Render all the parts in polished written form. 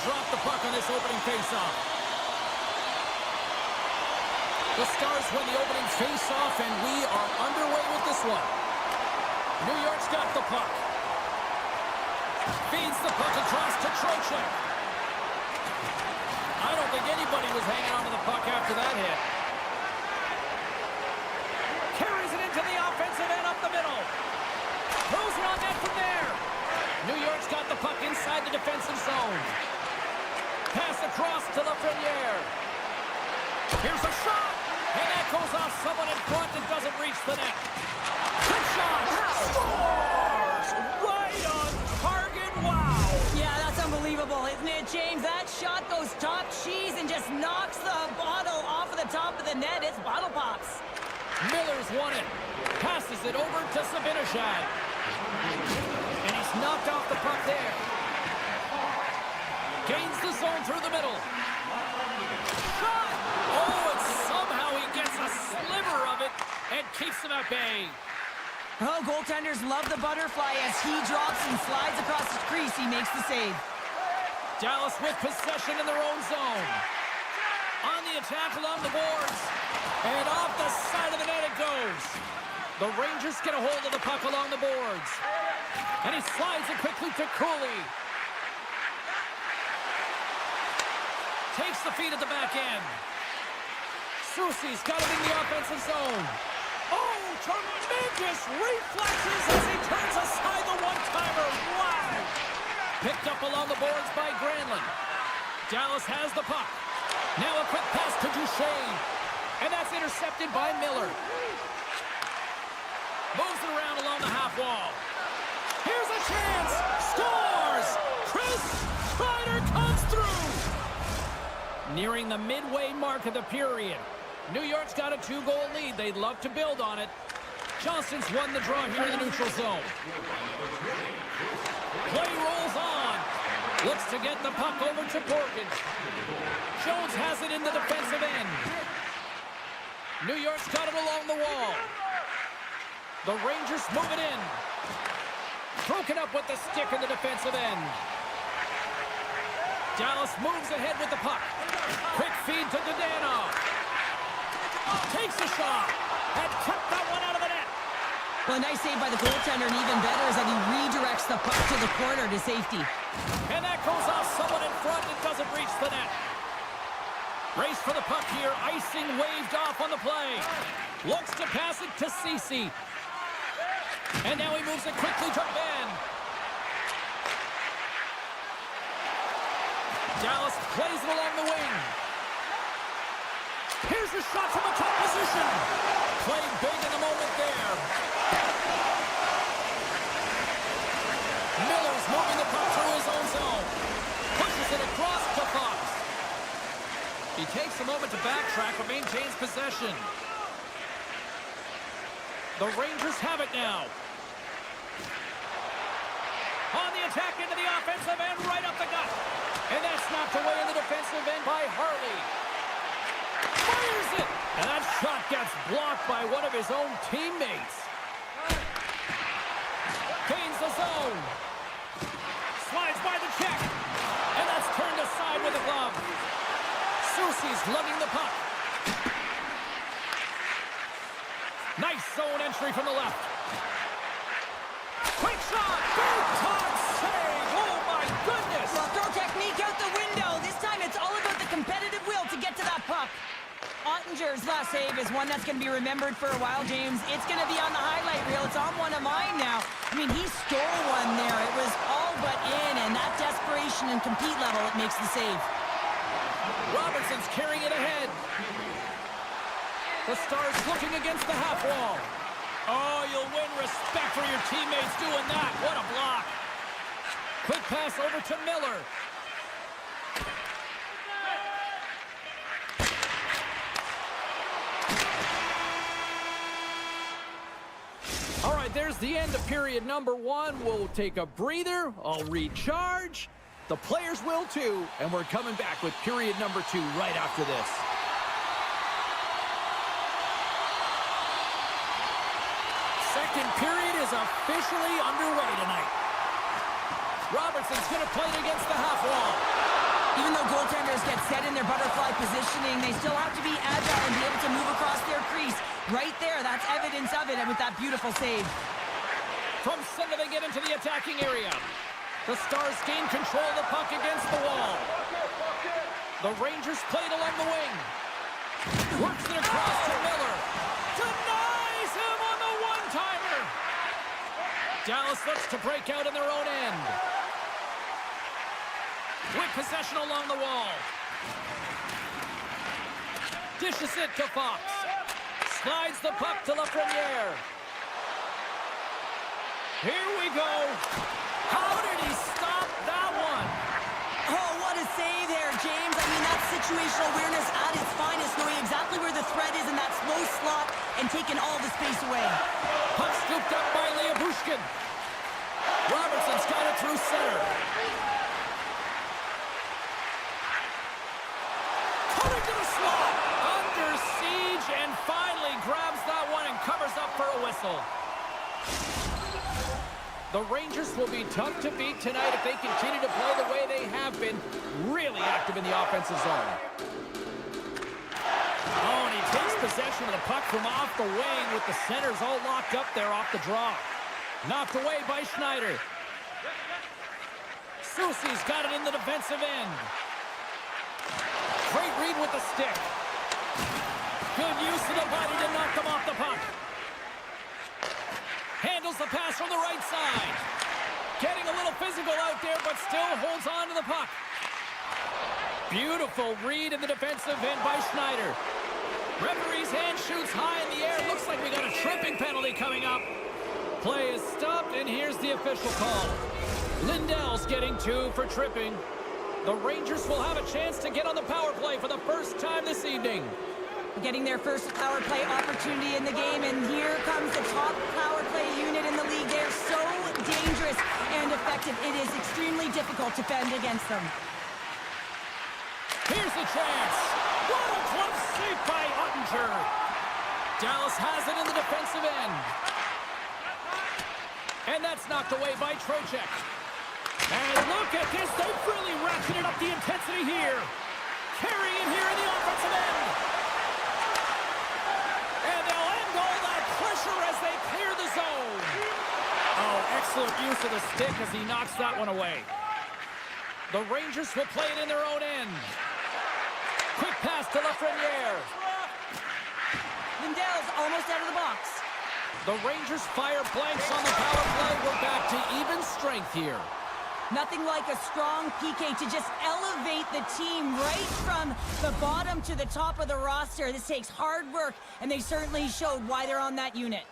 drop the puck on this opening faceoff. The Stars win the opening faceoff, and we are underway with this one. New York's got the puck. Feeds the puck across to Trocheck. I don't think anybody was hanging on to the puck after that hit. Carries it into the offensive end up the middle. Throws it on net from there. New York's got the puck inside the defensive zone. Pass across to Lafreniere. Here's a shot. And that goes off someone in front and doesn't reach the net. Good shot. Scores! Right on target. Wow. Yeah, that's unbelievable, isn't it, James? That shot goes top cheese and just knocks the bottle off of the top of the net. It's bottle pops. Miller's won it. Passes it over to Zibanejad. And he's knocked off the puck there. Gains the zone through the middle. Shot! Oh, and somehow he gets a sliver of it and keeps him at bay. Oh, goaltenders love the butterfly as he drops and slides across the crease. He makes the save. Dallas with possession in their own zone. On the attack along the boards. And off the side of the net it goes. The Rangers get a hold of the puck along the boards. And he slides it quickly to Cooley. Takes the feed at the back end. Soucy's got it in the offensive zone. Oh, tremendous reflexes as he turns aside the one-timer. Wow! Picked up along the boards by Granlund. Dallas has the puck. Now a quick pass to Duchesne. And that's intercepted by Miller. Moves it around along the half wall. Here's a chance. Scores! Chris Strider comes through. Nearing the midway mark of the period. New York's got a 2-goal lead. They'd love to build on it. Johnston's won the draw here in the neutral zone. Play rolls on. Looks to get the puck over to Borgen. Jones has it in the defensive end. New York's got it along the wall. The Rangers move it in. Broken up with the stick in the defensive end. Dallas moves ahead with the puck. Quick feed to Dadonov. Takes a shot. And kept that one out of the net. Well, a nice save by the goaltender, and even better is that he redirects the puck to the corner to safety. And that goes off someone in front and doesn't reach the net. Race for the puck here. Icing waved off on the play. Looks to pass it to Ceci. And now he moves it quickly to Ben. Dallas plays it along the wing. Here's a shot from a top position. Played big in the moment there. Miller's moving the puck through his own zone. Pushes it across to Fox. He takes a moment to backtrack but maintains possession. The Rangers have it now. On the attack into the offensive end, right up the gut. And that's knocked away in the defensive end by Harley. Fires it! And that shot gets blocked by one of his own teammates. Gains the zone. Slides by the check. And that's turned aside with a glove. Soucy's lugging the puck. Nice zone entry from the left. Quick shot! Big time save! Oh my goodness! Well, throw technique out the window. This time it's all about the competitive will to get to that puck. Ottinger's last save is one that's going to be remembered for a while, James. It's going to be on the highlight reel. It's on one of mine now. I mean, he stole one there. It was all but in, and that desperation and compete level, it makes the save. Robinson's carrying it ahead. The Stars looking against the half wall. Oh, you'll win respect for your teammates doing that. What a block. Quick pass over to Miller. All right, there's the end of period number 1. We'll take a breather. I'll recharge. The players will too. And we're coming back with period number 2 right after this. Second period is officially underway tonight. Robertson's going to play it against the half wall. Even though goaltenders get set in their butterfly positioning, they still have to be agile and be able to move across their crease. Right there, that's evidence of it with that beautiful save. From center, they get into the attacking area. The Stars gain control of the puck against the wall. The Rangers play it along the wing. Works it across to Miller. Denies him on the one-timer. Dallas looks to break out in their own end. With possession along the wall. Dishes it to Fox. Slides the puck to Lafreniere. Here we go. How did he stop that one? Oh, what a save there, James. I mean, that's situational awareness at its finest, knowing exactly where the threat is in that slow slot and taking all the space away. Puck scooped up by Bushkin. Robertson's got it through center. Cutting to the slot. Under siege and finally grabs that one and covers up for a whistle. The Rangers will be tough to beat tonight if they continue to play the way they have been, really active in the offensive zone. Oh, and he takes possession of the puck from off the wing with the centers all locked up there off the draw. Knocked away by Schneider. Soucy's got it in the defensive end. Great read with the stick. Good use of the body to knock them off the puck. Handles the pass from the right side. Getting a little physical out there, but still holds on to the puck. Beautiful read in the defensive end by Schneider. Referee's hand shoots high in the air. Looks like we got a tripping penalty coming up. Play is stopped, and here's the official call. Lindell's getting 2 for tripping. The Rangers will have a chance to get on the power play for the first time this evening. Getting their first power play opportunity in the game, and here comes the top power play unit in the league. They're so dangerous and effective. It is extremely difficult to fend against them. Here's the chance. What a close save by Ottinger. Dallas has it in the defensive end. And that's knocked away by Trocheck. And look at this. They've really ratcheted up the intensity here. Carrying here in the offensive end. And they'll end all that pressure as they clear the zone. Oh, excellent use of the stick as he knocks that one away. The Rangers will play it in their own end. Quick pass to Lafreniere. Lindell's almost out of the box. The Rangers fire blanks on the power play. We're back to even strength here. Nothing like a strong PK to just elevate the team right from the bottom to the top of the roster. This takes hard work, and they certainly showed why they're on that unit.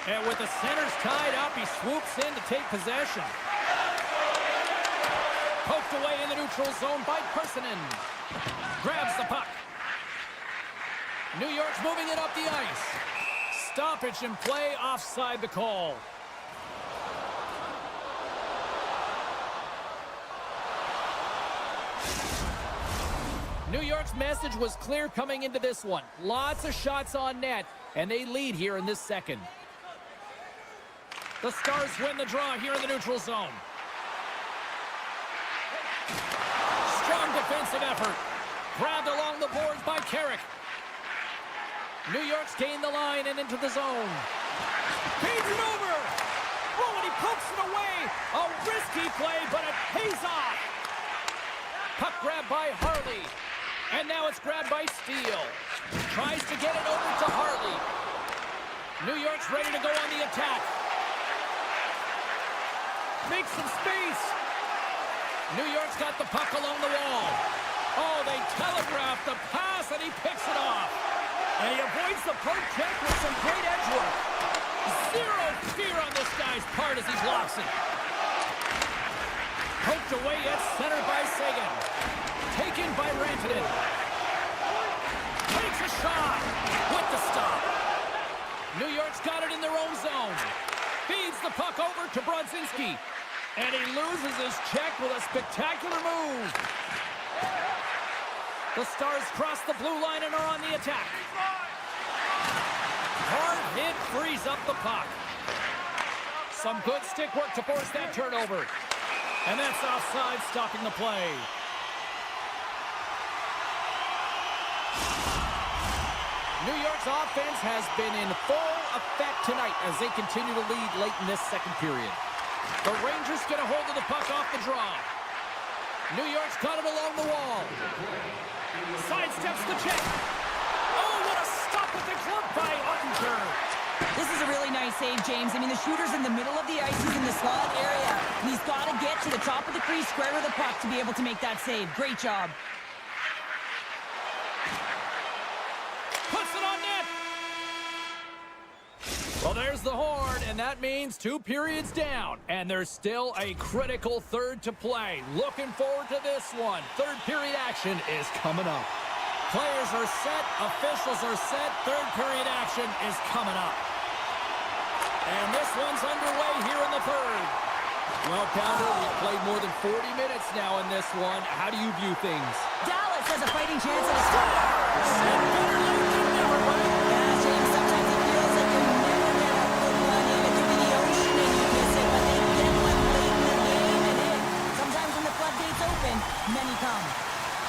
And with the centers tied up, he swoops in to take possession. Poked away in the neutral zone by Personen. Grabs the puck. New York's moving it up the ice. Stoppage in play, offside the call. New York's message was clear coming into this one. Lots of shots on net, and they lead here in this second. The Stars win the draw here in the neutral zone. Strong defensive effort. Grabbed along the boards by Carrick. New York's gained the line and into the zone. Feeds it over. Oh, and he pokes it away. A risky play, but it pays off. Puck grabbed by Harley. And now it's grabbed by Steele. Tries to get it over to Harley. New York's ready to go on the attack. Makes some space. New York's got the puck along the wall. Oh, they telegraph the pass, and he picks it off. And he avoids the poke check with some great edge work. Zero fear on this guy's part as he blocks it. Poked away at center by Sagan. Taken by Rantanen. Takes a shot with the stop. New York's got it in their own zone. Feeds the puck over to Brodzinski. And he loses his check with a spectacular move. The Stars cross the blue line and are on the attack. Hard hit frees up the puck. Some good stick work to force that turnover. And that's offside, stopping the play. New York's offense has been in full effect tonight as they continue to lead late in this second period. The Rangers get a hold of the puck off the draw. New York's got it along the wall. Sidesteps the check. Oh, what a stop with the glove by Ottinger. This is a really nice save, James. I mean, the shooter's in the middle of the ice. He's in the slot area. And he's got to get to the top of the crease, square of the puck to be able to make that save. Great job. Puts it on net. Well, there's the horn, and that means 2 periods down. And there's still a critical third to play. Looking forward to this one. Third period action is coming up. Players are set, officials are set, third period action is coming up. And this one's underway here in the third. Well, Pounder, we've played more than 40 minutes now in this one. How do you view things? Dallas has a fighting chance at a score. Said better late than never, right? Yeah, James, sometimes it feels like you're never going to put one in. It could be the ocean and you miss it, but they get one late in the game and hit. Sometimes when the floodgates open, many come.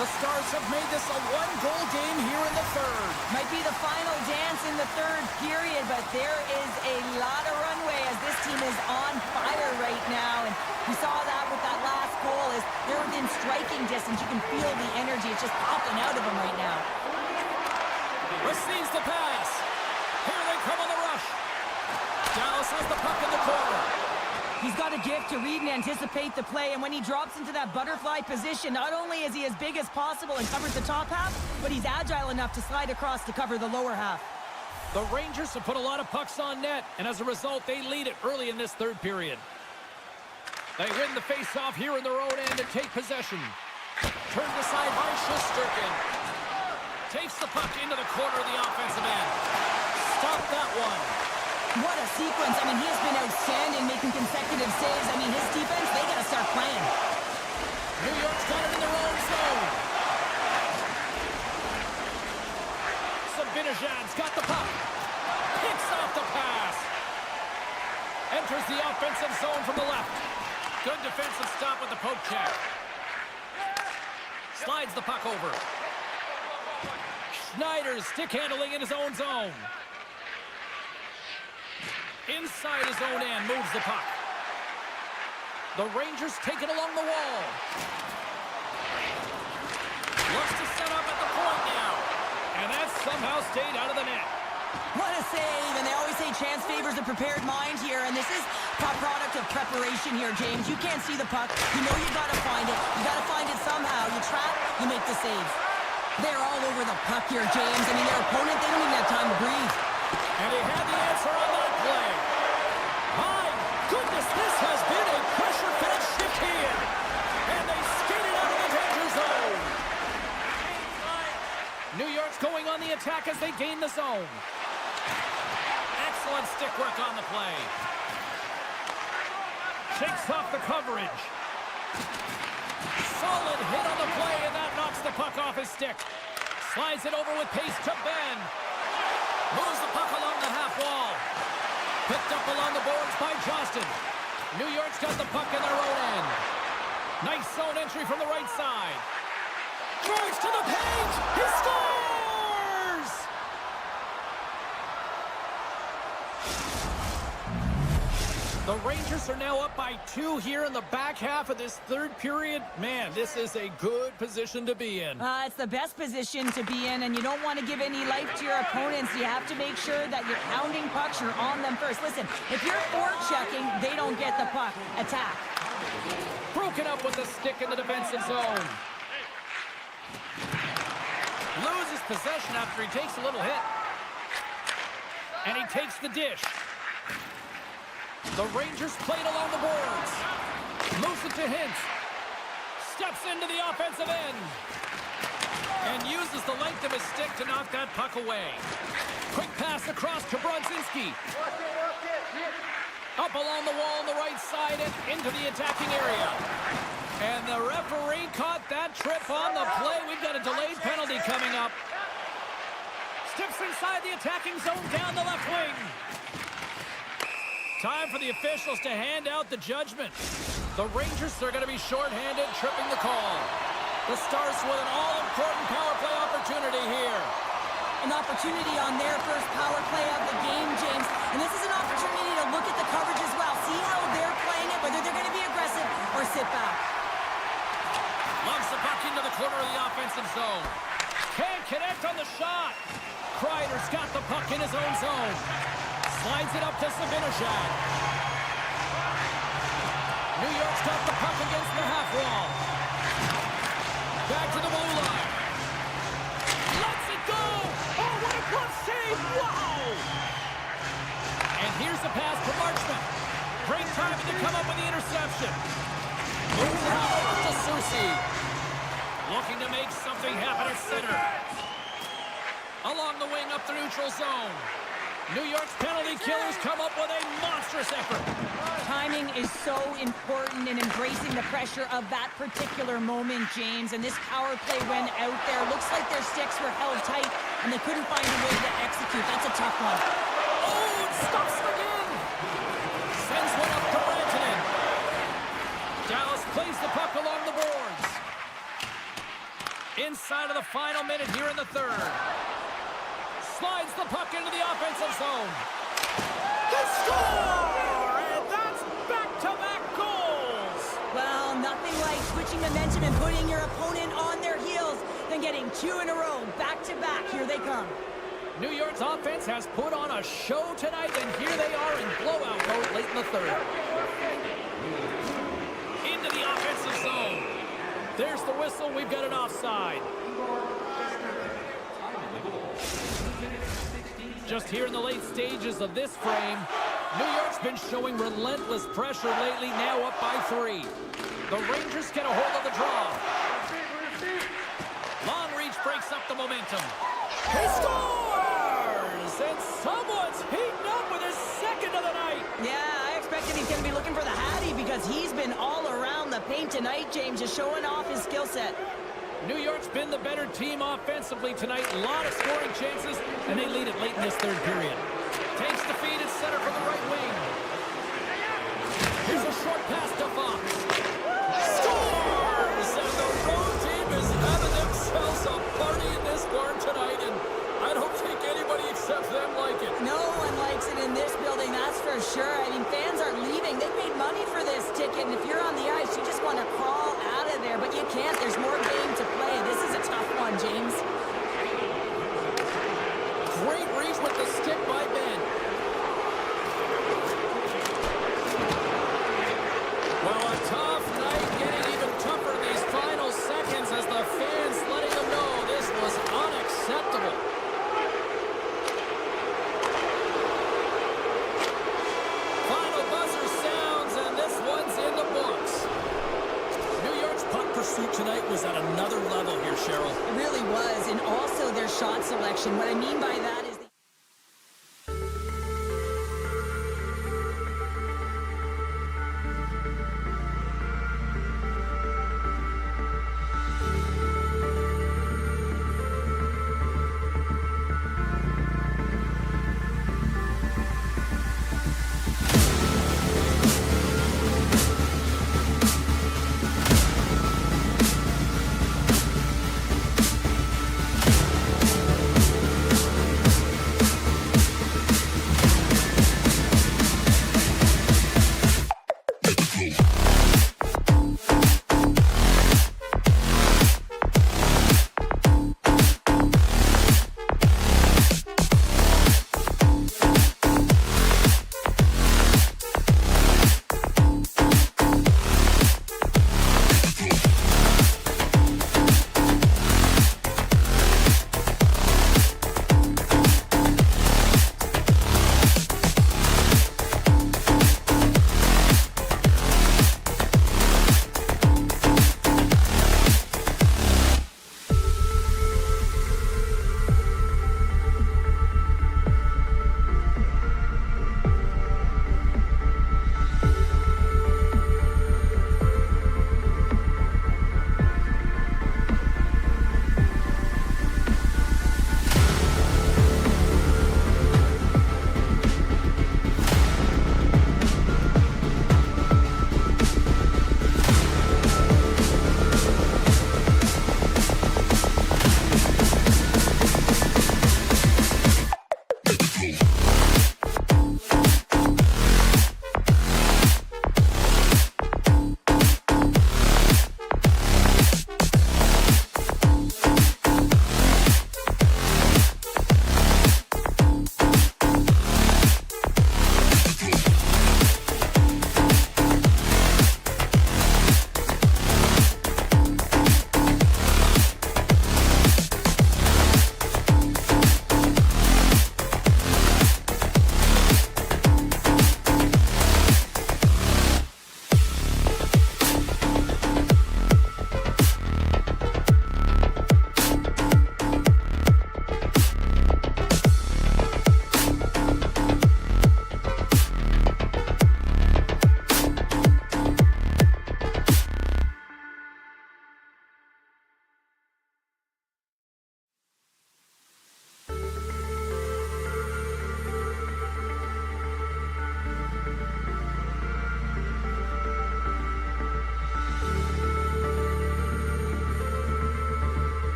The Stars have made this a one-goal game here in the third. Might be the final dance in the third period, but there is a lot of runway as this team is on fire right now. And we saw that with that last goal is they're within striking distance. You can feel the energy. It's just popping out of them right now. Receives the pass. Here they come on the rush. Dallas has the puck in the corner. He's got a gift to read and anticipate the play, and when he drops into that butterfly position, not only is he as big as possible and covers the top half, but he's agile enough to slide across to cover the lower half. The Rangers have put a lot of pucks on net, and as a result, they lead it early in this third period. They win the face-off here in their own end and take possession. Turned aside by Shesterkin. Takes the puck into the corner of the offensive end. Stop that one. What a sequence. I mean, he has been outstanding making consecutive saves. I mean, his defense, they got to start playing. New York's got it in their own zone. Sabinajad's got the puck. Picks off the pass. Enters the offensive zone from the left. Good defensive stop with the poke check. Slides the puck over. Schneider's stick handling in his own zone. Inside his own end, moves the puck. The Rangers take it along the wall. Looks to set up at the point now. And that somehow stayed out of the net. What a save, and they always say chance favors a prepared mind here, and this is a product of preparation here, James. You can't see the puck. You know you got to find it. You got to find it somehow. You trap, you make the save. They're all over the puck here, James. I mean, their opponent, they don't even have time to breathe. And he had the answer on that play. My goodness, this has been a pressure-filled shift here. And they skated out of the danger zone. New York's going on the attack as they gain the zone. Excellent stick work on the play. Shakes off the coverage. Solid hit on the play, and that knocks the puck off his stick. Slides it over with pace to Ben. Moves the puck along the half wall. Picked up along the boards by Johnston. New York's got the puck in their own end. Nice zone entry from the right side. Drives to the paint. He scores! The Rangers are now up by 2 here in the back half of this third period. Man, this is a good position to be in. It's the best position to be in, and you don't want to give any life to your opponents. You have to make sure that you're pounding pucks, you're on them first. Listen, if you're forechecking, they don't get the puck. Attack. Broken up with the stick in the defensive zone. Loses possession after he takes a little hit. And he takes the dish. The Rangers played along the boards. Moves it to Hintz. Steps into the offensive end. And uses the length of his stick to knock that puck away. Quick pass across to Brodzinski. Up along the wall on the right side and into the attacking area. And the referee caught that trip on the play. We've got a delayed penalty coming up. Steps inside the attacking zone down the left wing. Time for the officials to hand out the judgment. The Rangers are going to be shorthanded, tripping the call. The Stars with an all-important power play opportunity here. An opportunity on their first power play of the game, James. And this is an opportunity to look at the coverage as well. See how they're playing it, whether they're going to be aggressive or sit back. Loves the puck into the corner of the offensive zone. Can't connect on the shot. Kreider's got the puck in his own zone. Slides it up to Sabinishad. New York's got the puck against the half wall. Back to the blue line. Lets it go! Oh, what a glove save! Wow! And here's the pass for Marchment. Great timing to come up with the interception. Moves it out to Soucy. Looking to make something happen at center. Along the wing up the neutral zone. New York's penalty killers come up with a monstrous effort. Timing is so important in embracing the pressure of that particular moment, James. And this power play went out there. Looks like their sticks were held tight, and they couldn't find a way to execute. That's a tough one. Oh, it stops again. Sends one up to Rantanen. Dallas plays the puck along the boards. Inside of the final minute here in the third. Slides the puck into the offensive zone. They score! And that's back-to-back goals! Well, nothing like switching momentum and putting your opponent on their heels than getting two in a row, back-to-back. Here they come. New York's offense has put on a show tonight, and here they are in blowout mode late in the third. Into the offensive zone. There's the whistle. We've got an offside. Just here in the late stages of this frame, New York's been showing relentless pressure lately, now up by 3. The Rangers get a hold of the draw. Long reach breaks up the momentum. He scores! And someone's heating up with his second of the night. Yeah, I expected he's going to be looking for the Hattie because he's been all around the paint tonight, James, just showing off his skill set. New York's been the better team offensively tonight. A lot of scoring chances, and they lead it late in this third period. Takes the feed at center for the right wing. Here's a short pass to Fox. Scores! And the road team is having themselves a party in this barn tonight, and I don't think anybody except them like it. No one likes it in this building, that's for sure. I mean, fans are leaving. They paid money for this ticket, and if you're on the ice, you just want to crawl out of there, but you can't. There's more game to play. This is a tough one, James. Great reach with the stick by Ben. Well, a tough night, getting even tougher in these final seconds as the fans letting them know this was unacceptable. Final buzzer sounds, and this one's in the books. New York's puck pursuit tonight was at another level here, Cheryl. It really was, and also their shot selection. What I mean by that is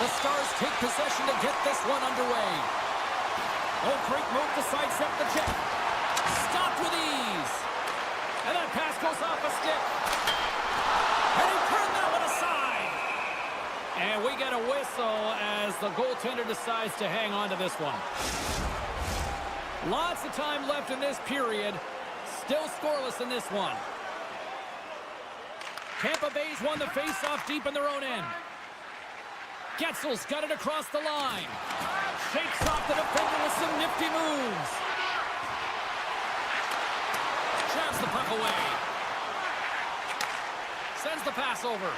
The Stars take possession to get this one underway. Oh, great move to sidestep the check. Stopped with ease. And that pass goes off a stick. And he turned that one aside. And we get a whistle as the goaltender decides to hang on to this one. Lots of time left in this period. Still scoreless in this one. Tampa Bay's won the face-off deep in their own end. Getzel's got it across the line. Shakes off the defender with some nifty moves. Jabs the puck away. Sends the pass over.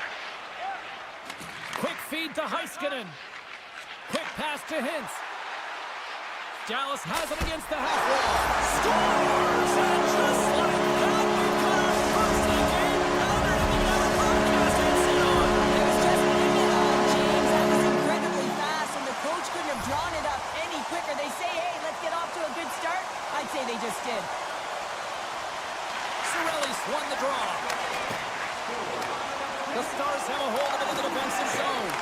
Quick feed to Heiskanen. Quick pass to Hintz. Dallas has it against the half wall. Scores! And just like that, we've got our first game counter in the broadcast and sit on. It was just bringing it on, James. That was incredibly fast, and the coach couldn't have drawn it up any quicker. They say, hey, let's get off to a good start. I'd say they just did. Cirelli's won the draw. The Stars have a hold of it in the defensive zone.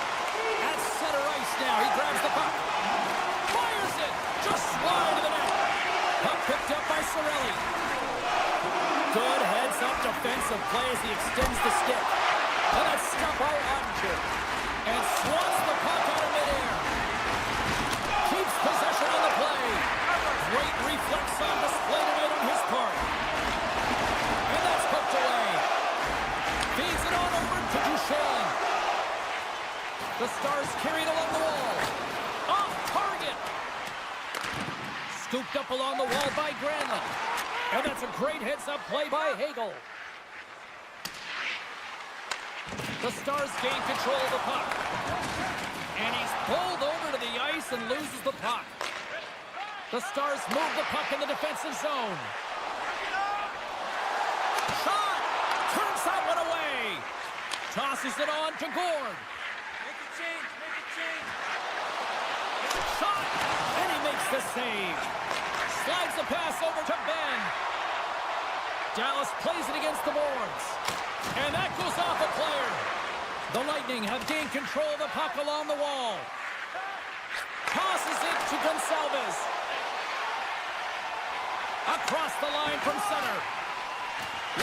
At center ice now, he grabs the puck. Fires it! Just wide of the net. Puck picked up by Cirelli. Good heads-up defensive play as he extends the stick. And that's stopped by Ottinger. And swats the puck out of midair. Keeps possession on the play. Great reflex on display tonight on his part. And that's poked away. Feeds it on over to Duchesne. The Stars carried along the wall. Off target. Scooped up along the wall by Granlund. And that's a great heads-up play by Hagel. The Stars gain control of the puck. And he's pulled over to the ice and loses the puck. The Stars move the puck in the defensive zone. Shot! Turns that one away. Tosses it on to Gord. Make a change, make a change. Shot! And he makes the save. Slides the pass over to Ben. Dallas plays it against the boards. And that goes off a player. The Lightning have gained control of the puck along the wall. Tosses it to Gonçalves. Across the line from center.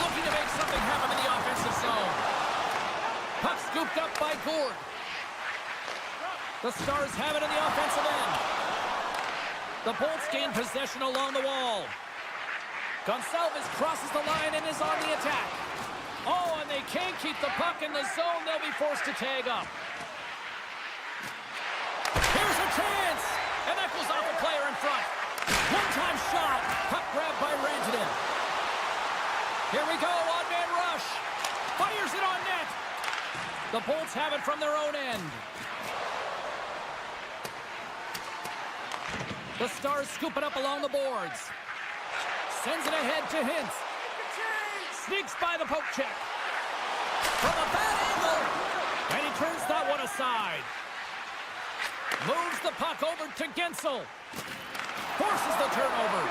Looking to make something happen in the offensive zone. Puck scooped up by Gord. The Stars have it in the offensive end. The Bolts gain possession along the wall. Gonçalves crosses the line and is on the attack. Oh, and they can't keep the puck in the zone. They'll be forced to tag up. Here's a chance! And that goes off a player in front. One-time shot. Puck grabbed by Rantanen. Here we go, on-man rush. Fires it on net. The Bolts have it from their own end. The Stars scoop it up along the boards. Sends it ahead to Hintz. Sneaks by the poke check. From a bad angle. And he turns that one aside. Moves the puck over to Guentzel. Forces the turnover.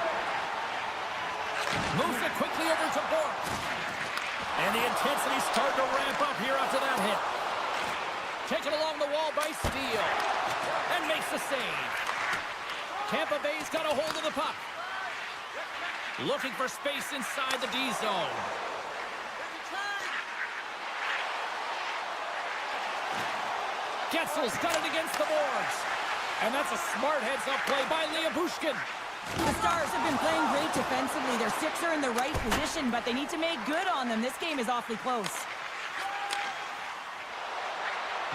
Moves it quickly over to Bork. And the intensity starting to ramp up here after that hit. Taken along the wall by Steele. And makes the save. Tampa Bay's got a hold of the puck. Looking for space inside the D zone. Getzel's got it against the boards. And that's a smart heads-up play by Lyubushkin. The Stars have been playing great defensively. Their sticks are in the right position, but they need to make good on them. This game is awfully close.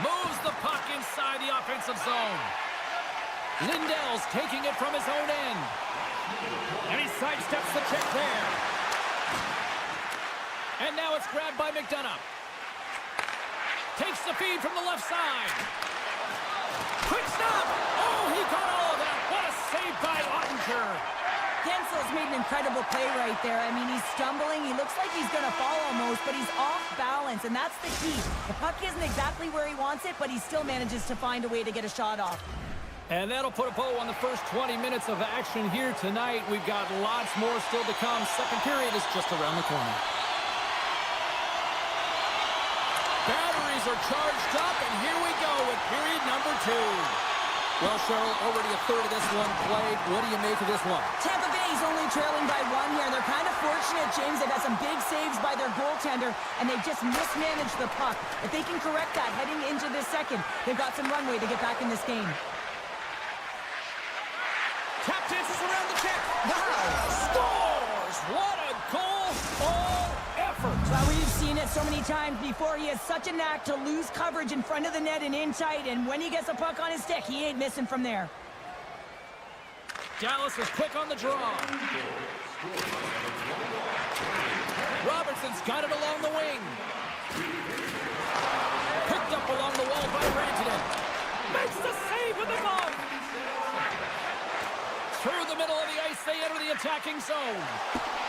Moves the puck inside the offensive zone. Lindell's taking it from his own end. And he sidesteps the check there. And now it's grabbed by McDonough. Takes the feed from the left side. Quick stop! Oh, he got all of that. What a save by Ottinger. Guentzel's made an incredible play right there. I mean, he's stumbling. He looks like he's going to fall almost, but he's off balance, and that's the key. The puck isn't exactly where he wants it, but he still manages to find a way to get a shot off. And that'll put a bow on the first 20 minutes of action here tonight. We've got lots more still to come. Second period is just around the corner. Batteries Stars are charged up, and here we go with period number 2. Well, Cheryl, already a third of this one played. What do you make of this one? Tampa Bay's only trailing by 1 here. They're kind of fortunate, James. They've had some big saves by their goaltender, and they've just mismanaged the puck. If they can correct that heading into this second, they've got some runway to get back in this game. Tap dances around the check. Scores! What a goal! All effort! Well, we've seen it so many times before. He has such a knack to lose coverage in front of the net and in tight, and when he gets the puck on his stick, he ain't missing from there. Dallas is quick on the draw. Robertson's got it along the wing. Picked up along the wall by Rantanen. Makes the save with the glove. Through the middle of the ice, they enter the attacking zone.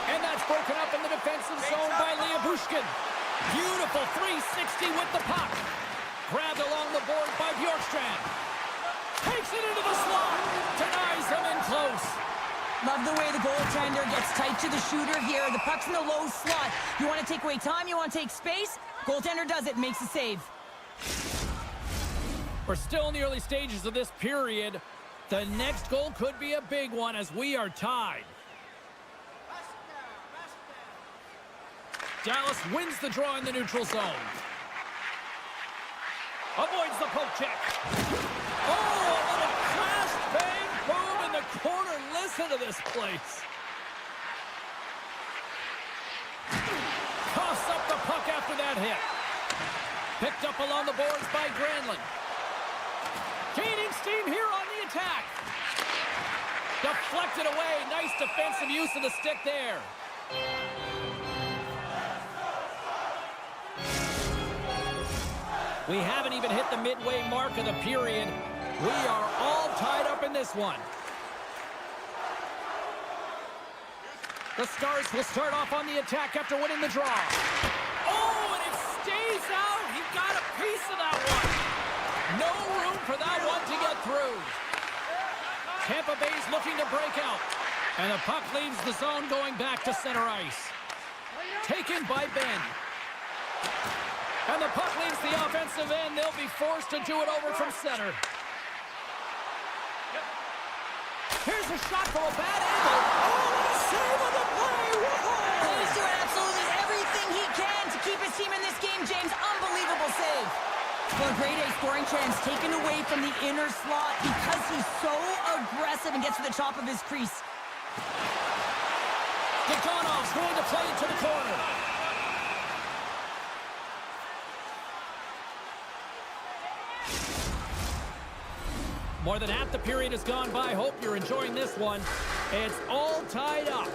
And that's broken up in the defensive zone by Bushkin. Beautiful 360 with the puck. Grabbed along the board by Bjorkstrand. Takes it into the slot. Denies him in close. Love the way the goaltender gets tight to the shooter here. The puck's in the low slot. You want to take away time, you want to take space. Goaltender does it, makes the save. We're still in the early stages of this period. The next goal could be a big one as we are tied. Dallas wins the draw in the neutral zone. Avoids the poke check. Oh, a little crash, bang, boom in the corner. Listen to this place. Coughs up the puck after that hit. Picked up along the boards by Granlund. Gaining steam here on the attack. Deflected away. Nice defensive use of the stick there. We haven't even hit the midway mark of the period. We are all tied up in this one. The Stars will start off on the attack after winning the draw. Oh, and it stays out. He got a piece of that one. No room for that one to get through. Tampa Bay's looking to break out. And the puck leaves the zone going back to center ice. Taken by Ben. And the puck leaves the offensive end. They'll be forced to do it over from center. Here's a shot from a bad angle. Oh, what a save on the play. Whoa. He's doing absolutely everything he can to keep his team in this game, James. Unbelievable save. Well, a grade A scoring chance taken away from the inner slot because he's so aggressive and gets to the top of his crease. Dekonov's going to play it to the corner. More than half the period has gone by. Hope you're enjoying this one. It's all tied up.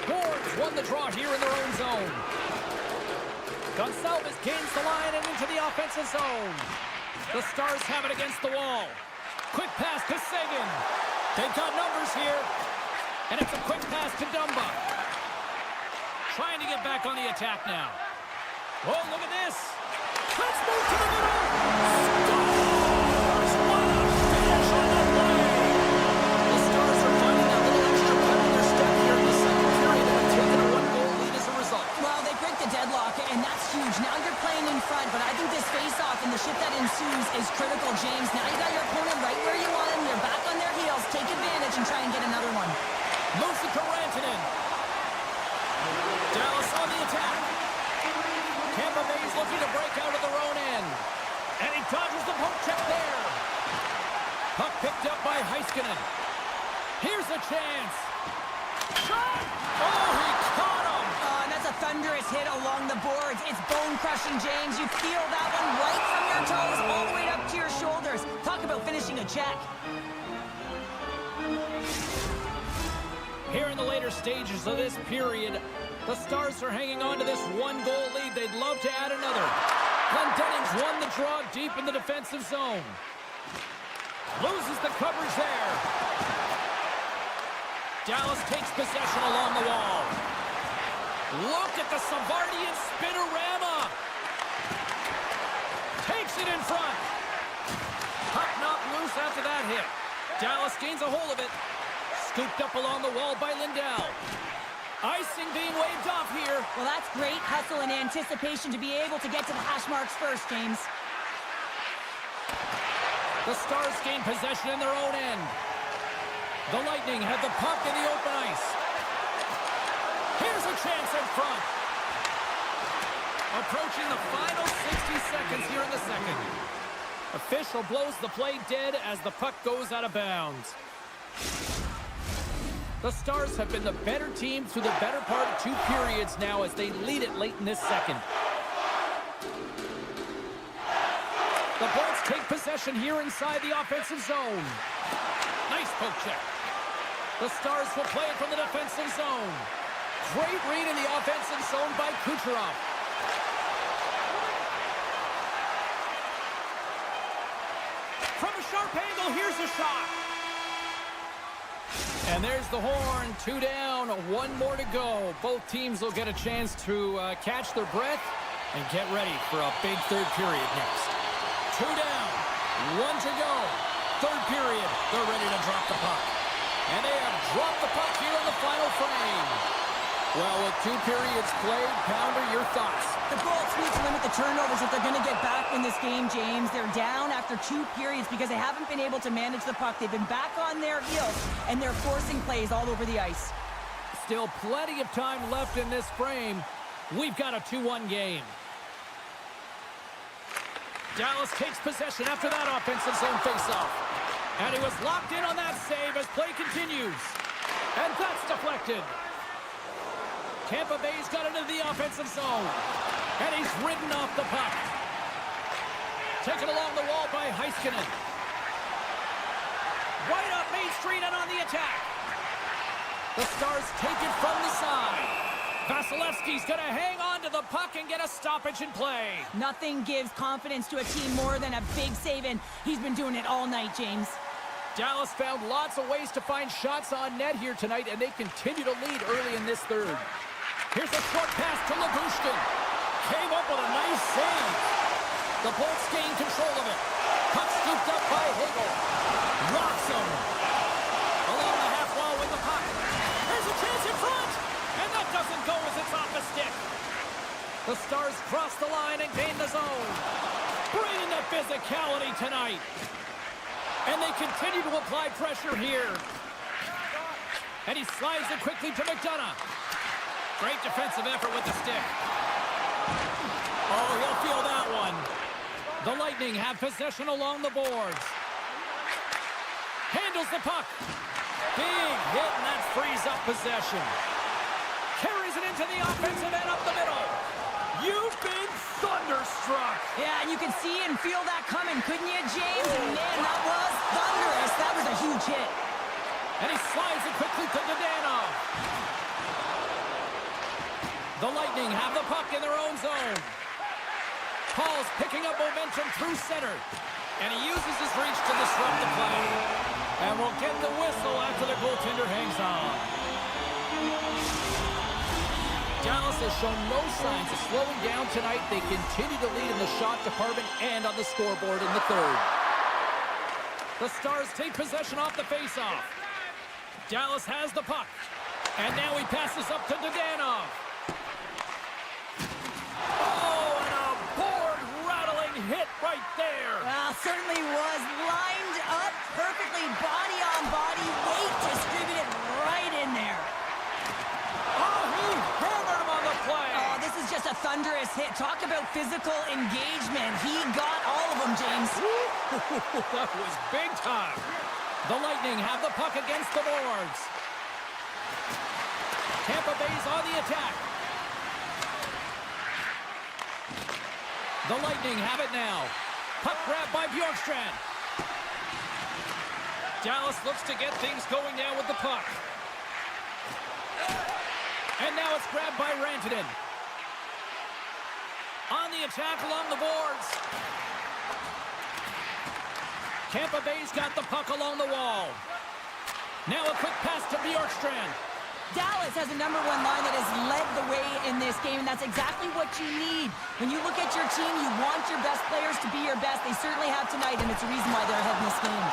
Boards won the draw here in their own zone. Gonçalves gains the line and into the offensive zone. The Stars have it against the wall. Quick pass to Seguin. They've got numbers here. And it's a quick pass to Dumba. Trying to get back on the attack now. Oh, look at this. Let's move to the middle. Scores! What a finish on the play. The Stars are finding that little extra pep in their step here in the second period and have taken a one-goal lead as a result. Well, they break the deadlock, and that's huge. Now you're playing in front, but I think this face-off and the shift that ensues is critical, James. Now you got your opponent right where you want him. You're back on their heels. Take advantage and try and get another one. Moves it to Rantanen. Dallas on the attack. Tampa Bay's looking to break out of their own end. And he dodges the poke check there. Puck picked up by Heiskanen. Here's a chance. Shot! Oh, he caught him! And that's a thunderous hit along the boards. It's bone-crushing, James. You feel that one right from your toes all the way up to your shoulders. Talk about finishing a check. Here in the later stages of this period, the Stars are hanging on to this one-goal lead. They'd love to add another. Glendenning's won the draw deep in the defensive zone. Loses the coverage there. Dallas takes possession along the wall. Look at the Savardian spinorama. Takes it in front. Puck knocked loose after that hit. Dallas gains a hold of it. Scooped up along the wall by Lindell. Icing being waved off here. Well, that's great hustle and anticipation to be able to get to the hash marks first, James. The Stars gain possession in their own end. The Lightning have the puck in the open ice. Here's a chance in front. Approaching the final 60 seconds here in the second. Official blows the play dead as the puck goes out of bounds. The Stars have been the better team through the better part of 2 periods now as they lead it late in this second. The Bolts take possession here inside the offensive zone. Nice poke check. The Stars will play it from the defensive zone. Great read in the offensive zone by Kucherov. From a sharp angle, here's a shot. And there's the horn. 2 down, 1 more to go. Both teams will get a chance to catch their breath and get ready for a big third period next. 2 down, 1 to go. Third period, they're ready to drop the puck. And they have dropped the puck here in the final frame. Well, with 2 periods played, Pounder, your thoughts? The Bolts need to limit the turnovers if they're going to get back in this game, James. They're down after 2 periods because they haven't been able to manage the puck. They've been back on their heels, and they're forcing plays all over the ice. Still plenty of time left in this frame. We've got a 2-1 game. Dallas takes possession after that offensive zone faceoff. And he was locked in on that save as play continues. And that's deflected. Tampa Bay's got it into the offensive zone. And he's ridden off the puck. Taken along the wall by Heiskanen. Right up Main Street and on the attack. The Stars take it from the side. Vasilevsky's going to hang on to the puck and get a stoppage in play. Nothing gives confidence to a team more than a big save, and he's been doing it all night, James. Dallas found lots of ways to find shots on net here tonight, and they continue to lead early in this third. Here's a short pass to Labushkin. Came up with a nice save. The Bolts gain control of it. Puck scooped up by Hagel. Rocks him. Along the half wall with the puck. There's a chance in front. And that doesn't go as it's off the stick. The Stars cross the line and gain the zone. Bringing the physicality tonight. And they continue to apply pressure here. And he slides it quickly to McDonough. Great defensive effort with the stick. Oh, he'll feel that one. The Lightning have possession along the boards. Handles the puck. Big hit, and that frees up possession. Carries it into the offensive end up the middle. You've been thunderstruck. Yeah, and you can see and feel that coming, couldn't you, James? And man, that was thunderous. That was a huge hit. And he slides it quickly to Danov. The Lightning have the puck in their own zone. Paul's picking up momentum through center. And he uses his reach to disrupt the play. And we'll get the whistle after the goaltender hangs on. Dallas has shown no signs of slowing down tonight. They continue to lead in the shot department and on the scoreboard in the third. The Stars take possession off the faceoff. Dallas has the puck. And now he passes up to Danov. Oh, and a board-rattling hit right there. Well, certainly was lined up perfectly, body on body, weight distributed right in there. Oh, he hammered him on the play. Oh, this is just a thunderous hit. Talk about physical engagement. He got all of them, James. That was big time. The Lightning have the puck against the boards. Tampa Bay's on the attack. The Lightning have it now. Puck grab by Bjorkstrand. Dallas looks to get things going now with the puck. And now it's grabbed by Rantanen. On the attack along the boards. Tampa Bay's got the puck along the wall. Now a quick pass to Bjorkstrand. Dallas has a #1 line that has led the way in this game, and that's exactly what you need. When you look at your team, you want your best players to be your best. They certainly have tonight, and it's a reason why they're ahead in this game.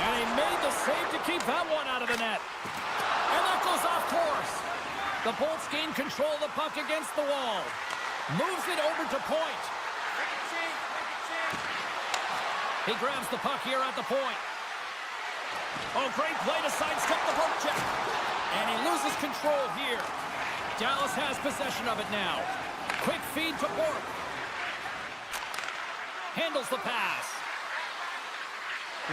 And he made the save to keep that one out of the net. And that goes off course. The Bolts gain control of the puck against the wall. Moves it over to point. Make a change, make a change. He grabs the puck here at the point. Oh, great play to sidestep the poke check. And he loses control here. Dallas has possession of it now. Quick feed to Bork. Handles the pass.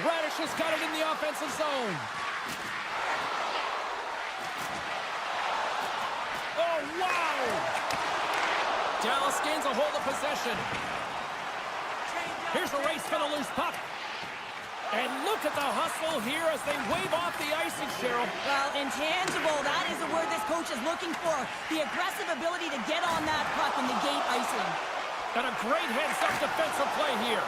Radish has got it in the offensive zone. Oh, wow! Dallas gains a hold of possession. Here's a race for the loose puck. And look at the hustle here as they wave off the icing, Cheryl. Well, intangible, that is the word this coach is looking for. The aggressive ability to get on that puck and negate icing. And a great heads-up defensive play here.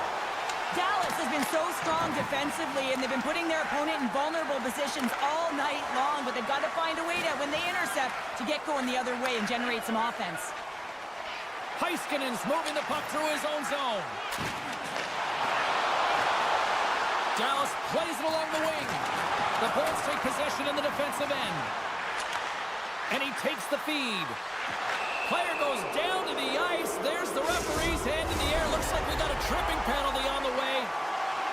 Dallas has been so strong defensively, and they've been putting their opponent in vulnerable positions all night long, but they've got to find a way to, when they intercept, to get going the other way and generate some offense. Heiskanen's moving the puck through his own zone. Dallas plays it along the wing. The Bolts take possession in the defensive end. And he takes the feed. Player goes down to the ice. There's the referee's hand in the air. Looks like we got a tripping penalty on the way.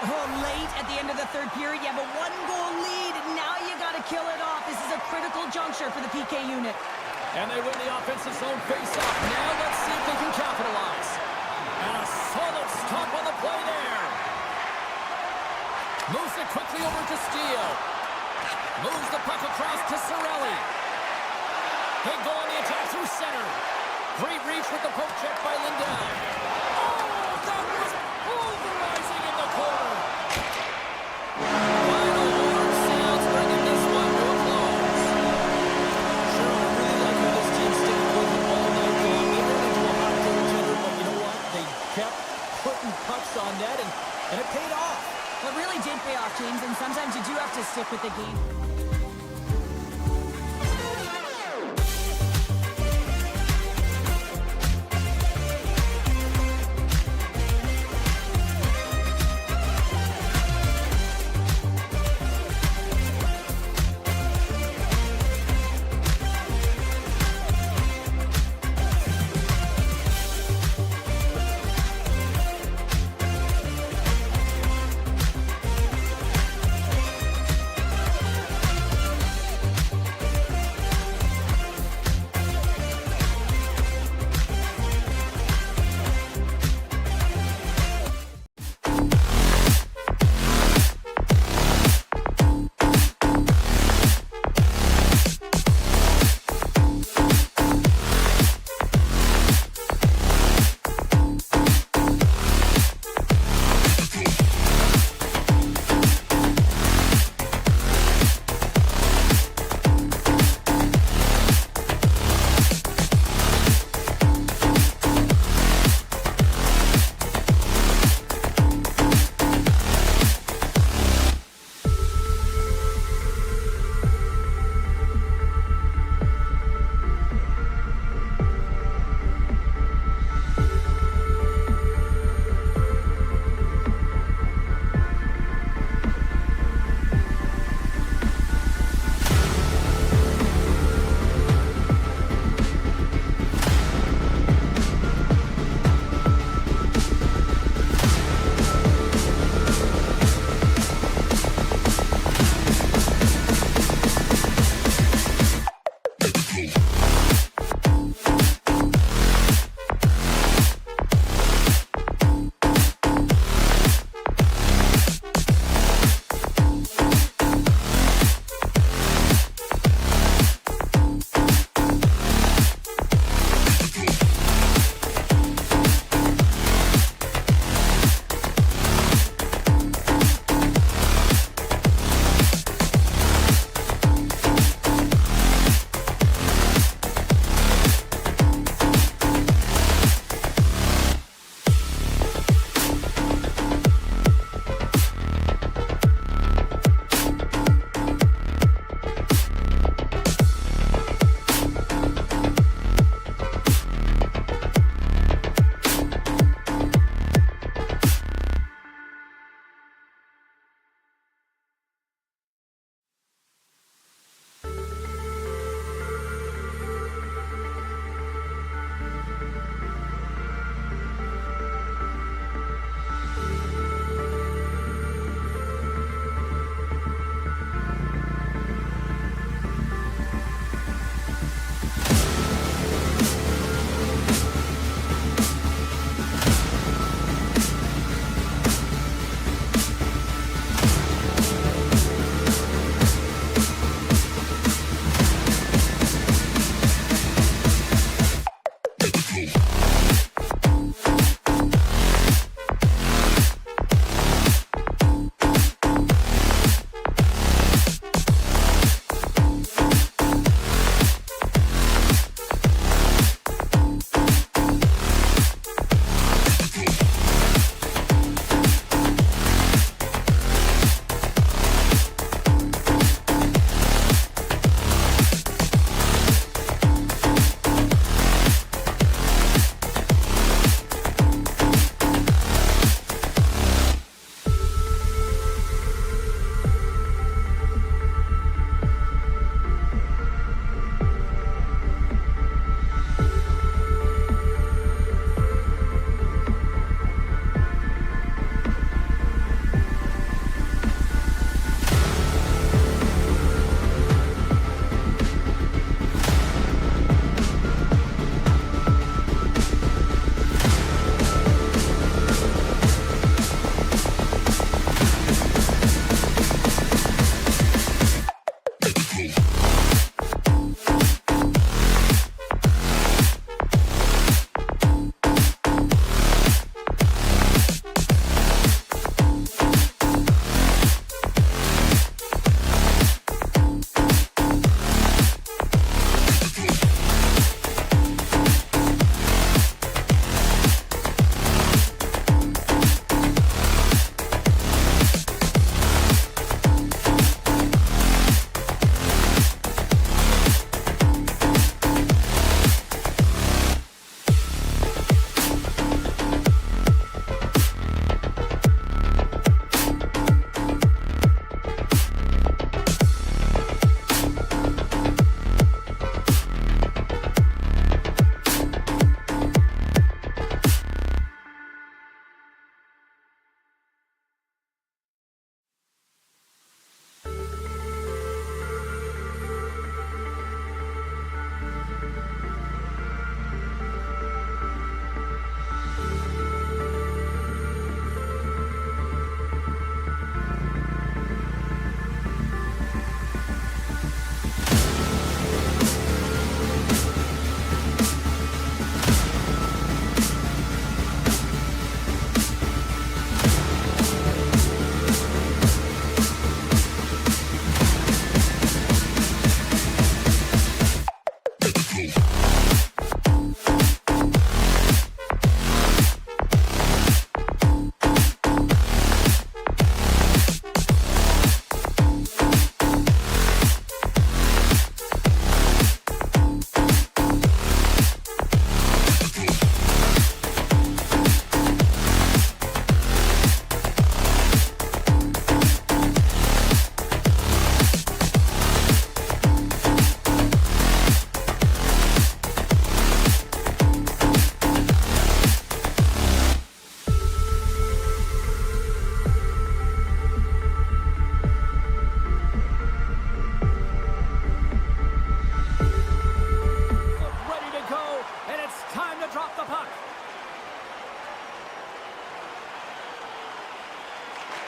Oh, late at the end of the third period, you have a one-goal lead. Now you got to kill it off. This is a critical juncture for the PK unit. And they win the offensive zone face-off. Now let's see if they can capitalize. And a solid stop on the play there. Moves it quickly over to Steele. Moves the puck across to Cirelli. They go on the attack through center. Great reach with the poke check by Lindell. Oh, that was pulverizing in the corner. Final horn sounds, bringing this one to a close. Sure, I really like how this team stayed with it all night long. They ran into a hot goaltender, but you know what? They kept putting pucks on net, and it paid off. Well, it really did pay off, James, and sometimes you do have to stick with the game.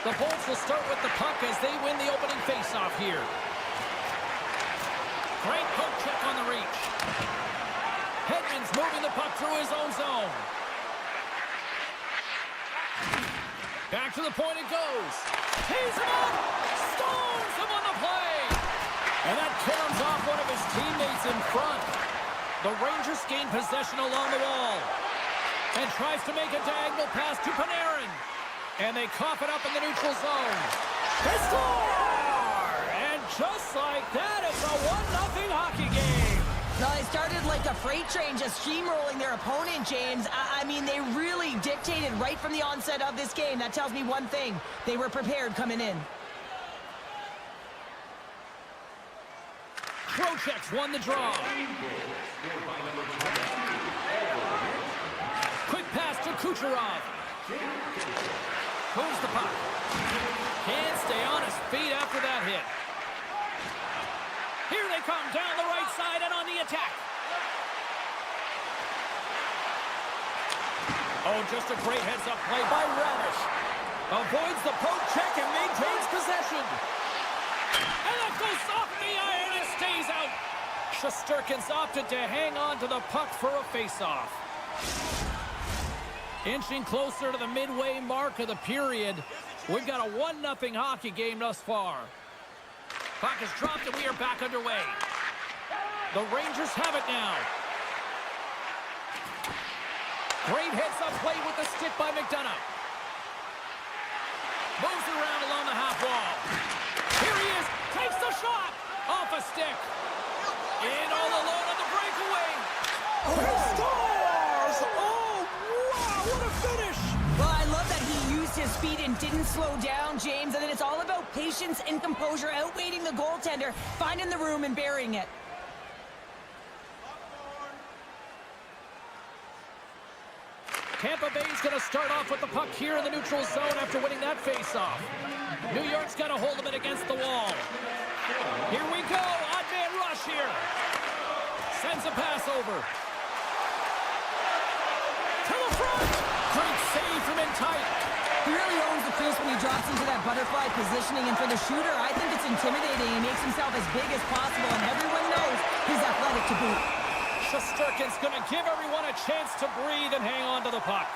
The Bolts will start with the puck as they win the opening faceoff here. Great poke check on the reach. Hedman's moving the puck through his own zone. Back to the point it goes. Tees him up. Stones him on the play. And that turns off one of his teammates in front. The Rangers gain possession along the wall. And tries to make a diagonal pass to Panarin. And they cough it up in the neutral zone. They score! And just like that, it's a 1-0 hockey game. No, they started like a freight train just steamrolling their opponent, James. I mean, they really dictated right from the onset of this game. That tells me one thing. They were prepared coming in. Trocheck's won the draw. Quick pass to Kucherov. Moves the puck. Can't stay on his feet after that hit. Here they come down the right side and on the attack. Oh, just a great heads-up play by Radish. Avoids the poke check and maintains possession. And that goes off the iron and stays out. Shesterkin's opted to hang on to the puck for a face-off. Inching closer to the midway mark of the period. We've got a 1-0 hockey game thus far. Puck is dropped and we are back underway. The Rangers have it now. Great heads-up play with the stick by McDonough. Moves around along the half wall. Here he is. Takes the shot. Off a stick. In all alone on the breakaway. He scores! Oh, wow, what a finish! Well, I love that he used his speed and didn't slow down, James. And then it's all about patience and composure, outweighing the goaltender, finding the room and burying it. Tampa Bay's going to start off with the puck here in the neutral zone after winning that faceoff. New York's got a hold of it against the wall. Here we go. Odd man rush here. Sends a pass over. To the front. Great save from in tight. He really owns the crease when he drops into that butterfly positioning. And for the shooter, I think it's intimidating. He makes himself as big as possible, and everyone knows he's athletic to boot. Shesterkin's going to give everyone a chance to breathe and hang on to the puck.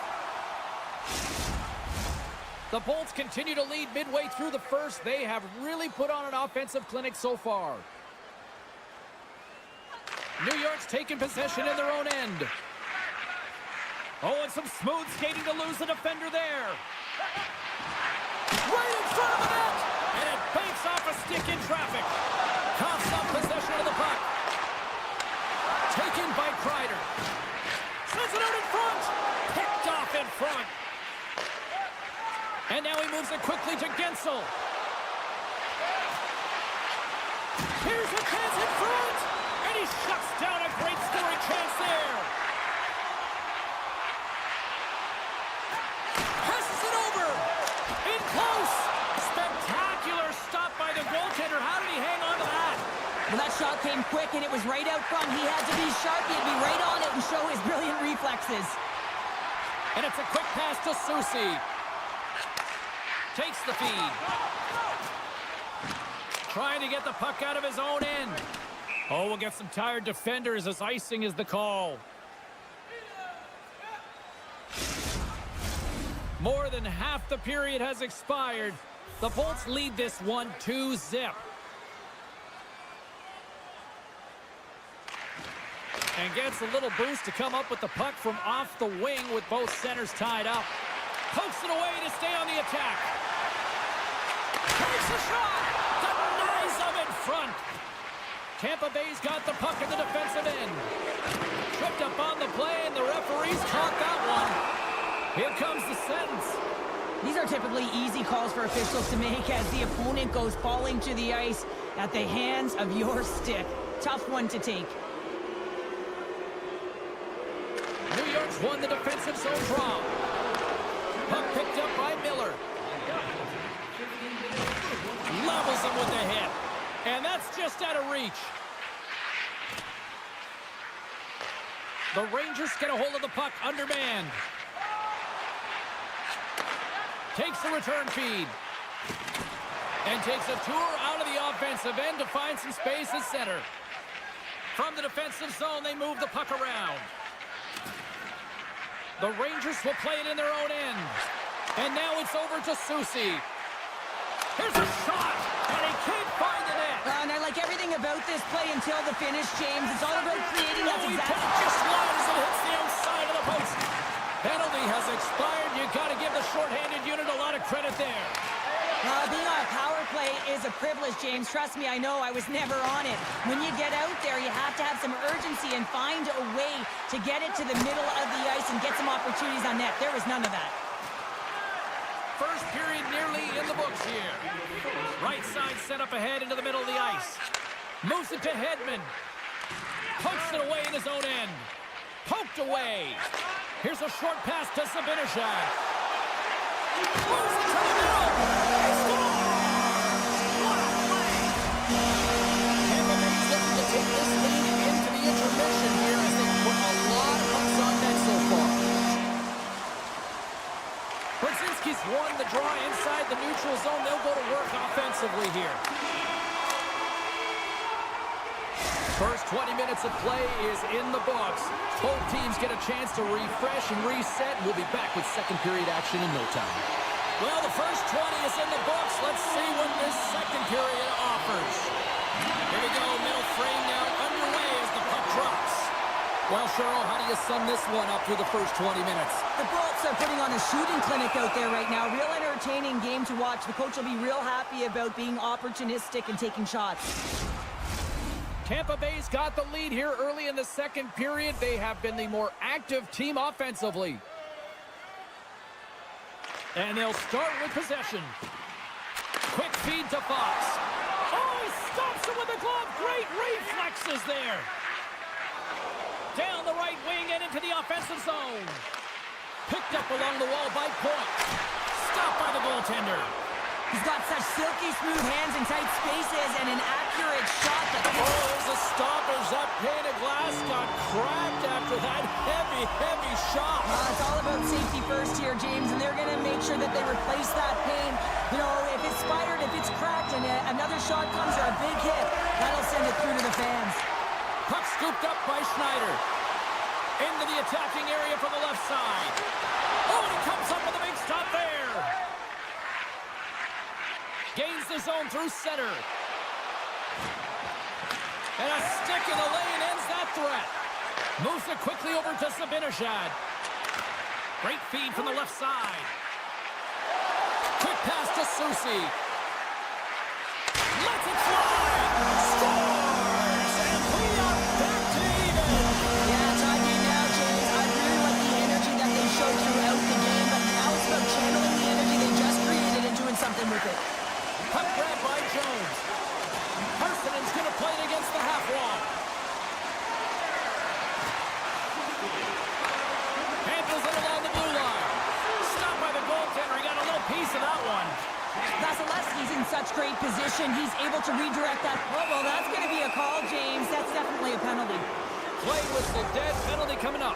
The Bolts continue to lead midway through the first. They have really put on an offensive clinic so far. New York's taking possession in their own end. Oh, and some smooth skating to lose the defender there. Right in front of the net! And it banks off a stick in traffic. Coughs up possession of the puck. Taken by Kreider. Sends it out in front. Picked off in front. And now he moves it quickly to Gensel. Here's a chance in front. And he shuts down a great scoring chance there. Passes it over. In close. Spectacular stop by the goaltender. How did he hang on to that? Well, that shot came quick, and it was right out front. He had to be sharp. He had to be right on it and show his brilliant reflexes. And it's a quick pass to Soucy. Takes the feed. Trying to get the puck out of his own end. Oh, we'll get some tired defenders as icing is the call. More than half the period has expired. The Bolts lead this one 2-0. And gets a little boost to come up with the puck from off the wing with both centers tied up. Pokes it away to stay on the attack. Takes a shot. Denies him in front. Tampa Bay's got the puck in the defensive end. Tripped up on the play, and the referees caught that one. Here comes the sentence. These are typically easy calls for officials to make as the opponent goes falling to the ice at the hands of your stick. Tough one to take. New York's won the defensive zone draw. Puck picked up by Miller. Levels him with the hit. And that's just out of reach. The Rangers get a hold of the puck undermanned. Takes the return feed. And takes a tour out of the offensive end to find some space at center. From the defensive zone, they move the puck around. The Rangers will play it in their own end. And now it's over to Susie. Here's a shot, and he can't find the net. And I like everything about this play until the finish, James. It's all about creating that He exact... puts just wide as it hits the outside of the post. Penalty has expired. You got to give the shorthanded unit a lot of credit there. Being on a power play is a privilege, James. Trust me, I know. I was never on it. When you get out there, you have to have some urgency and find a way to get it to the middle of the ice and get some opportunities on net. There was none of that. First period nearly in the books here. Right side set up ahead into the middle of the ice. Moves it to Hedman. Pokes it away in his own end. Poked away. Here's a short pass to Zibanejad. Moves it to the middle. He scores! What a play! Tampa Bay's looking to take this lead into the intermission here as they put a lot of pucks on net so far. Brzezinski's won the draw inside the neutral zone. They'll go to work offensively here. First 20 minutes of play is in the books. Both teams get a chance to refresh and reset. We'll be back with second period action in no time. Well, the first 20 is in the books. Let's see what this second period offers. Here we go. Middle frame now underway as the puck drops. Well, Cheryl, how do you sum this one up through the first 20 minutes? The Bolts are putting on a shooting clinic out there right now. Real entertaining game to watch. The coach will be real happy about being opportunistic and taking shots. Tampa Bay's got the lead here early in the second period. They have been the more active team offensively. And they'll start with possession. Quick feed to Fox. Oh, he stops it with a glove. Great reflexes there. Down the right wing and into the offensive zone. Picked up along the wall by Point. Stopped by the goaltender. He's got such silky smooth hands in tight spaces and an accurate shot. There's a stoppage. That pane of glass got cracked after that heavy, heavy shot. It's all about safety first here, James, and they're going to make sure that they replace that pane. You know, if it's spidered, if it's cracked, and another shot comes or a big hit, that'll send it through to the fans. Puck scooped up by Schneider. Into the attacking area from the left side. Oh, and he comes up with a big stop there. Gains the zone through center. And a stick in the lane ends that threat. Moves it quickly over to Zibanejad. Great feed from the left side. Quick pass to Susie. Lets it fly. Scores! And we are back to even. Yeah, tie game now, James. I really like the energy that they showed throughout the game, but now it's about channeling the energy they just created and doing something with it. Puck grab by Jones. Parsonen's going to play it against the half wall. Handles it along the blue line. Stopped by the goaltender. He got a little piece of that one. Vasilevsky's in such great position. He's able to redirect that. Oh, well, that's going to be a call, James. That's definitely a penalty. Play with the dead penalty coming up.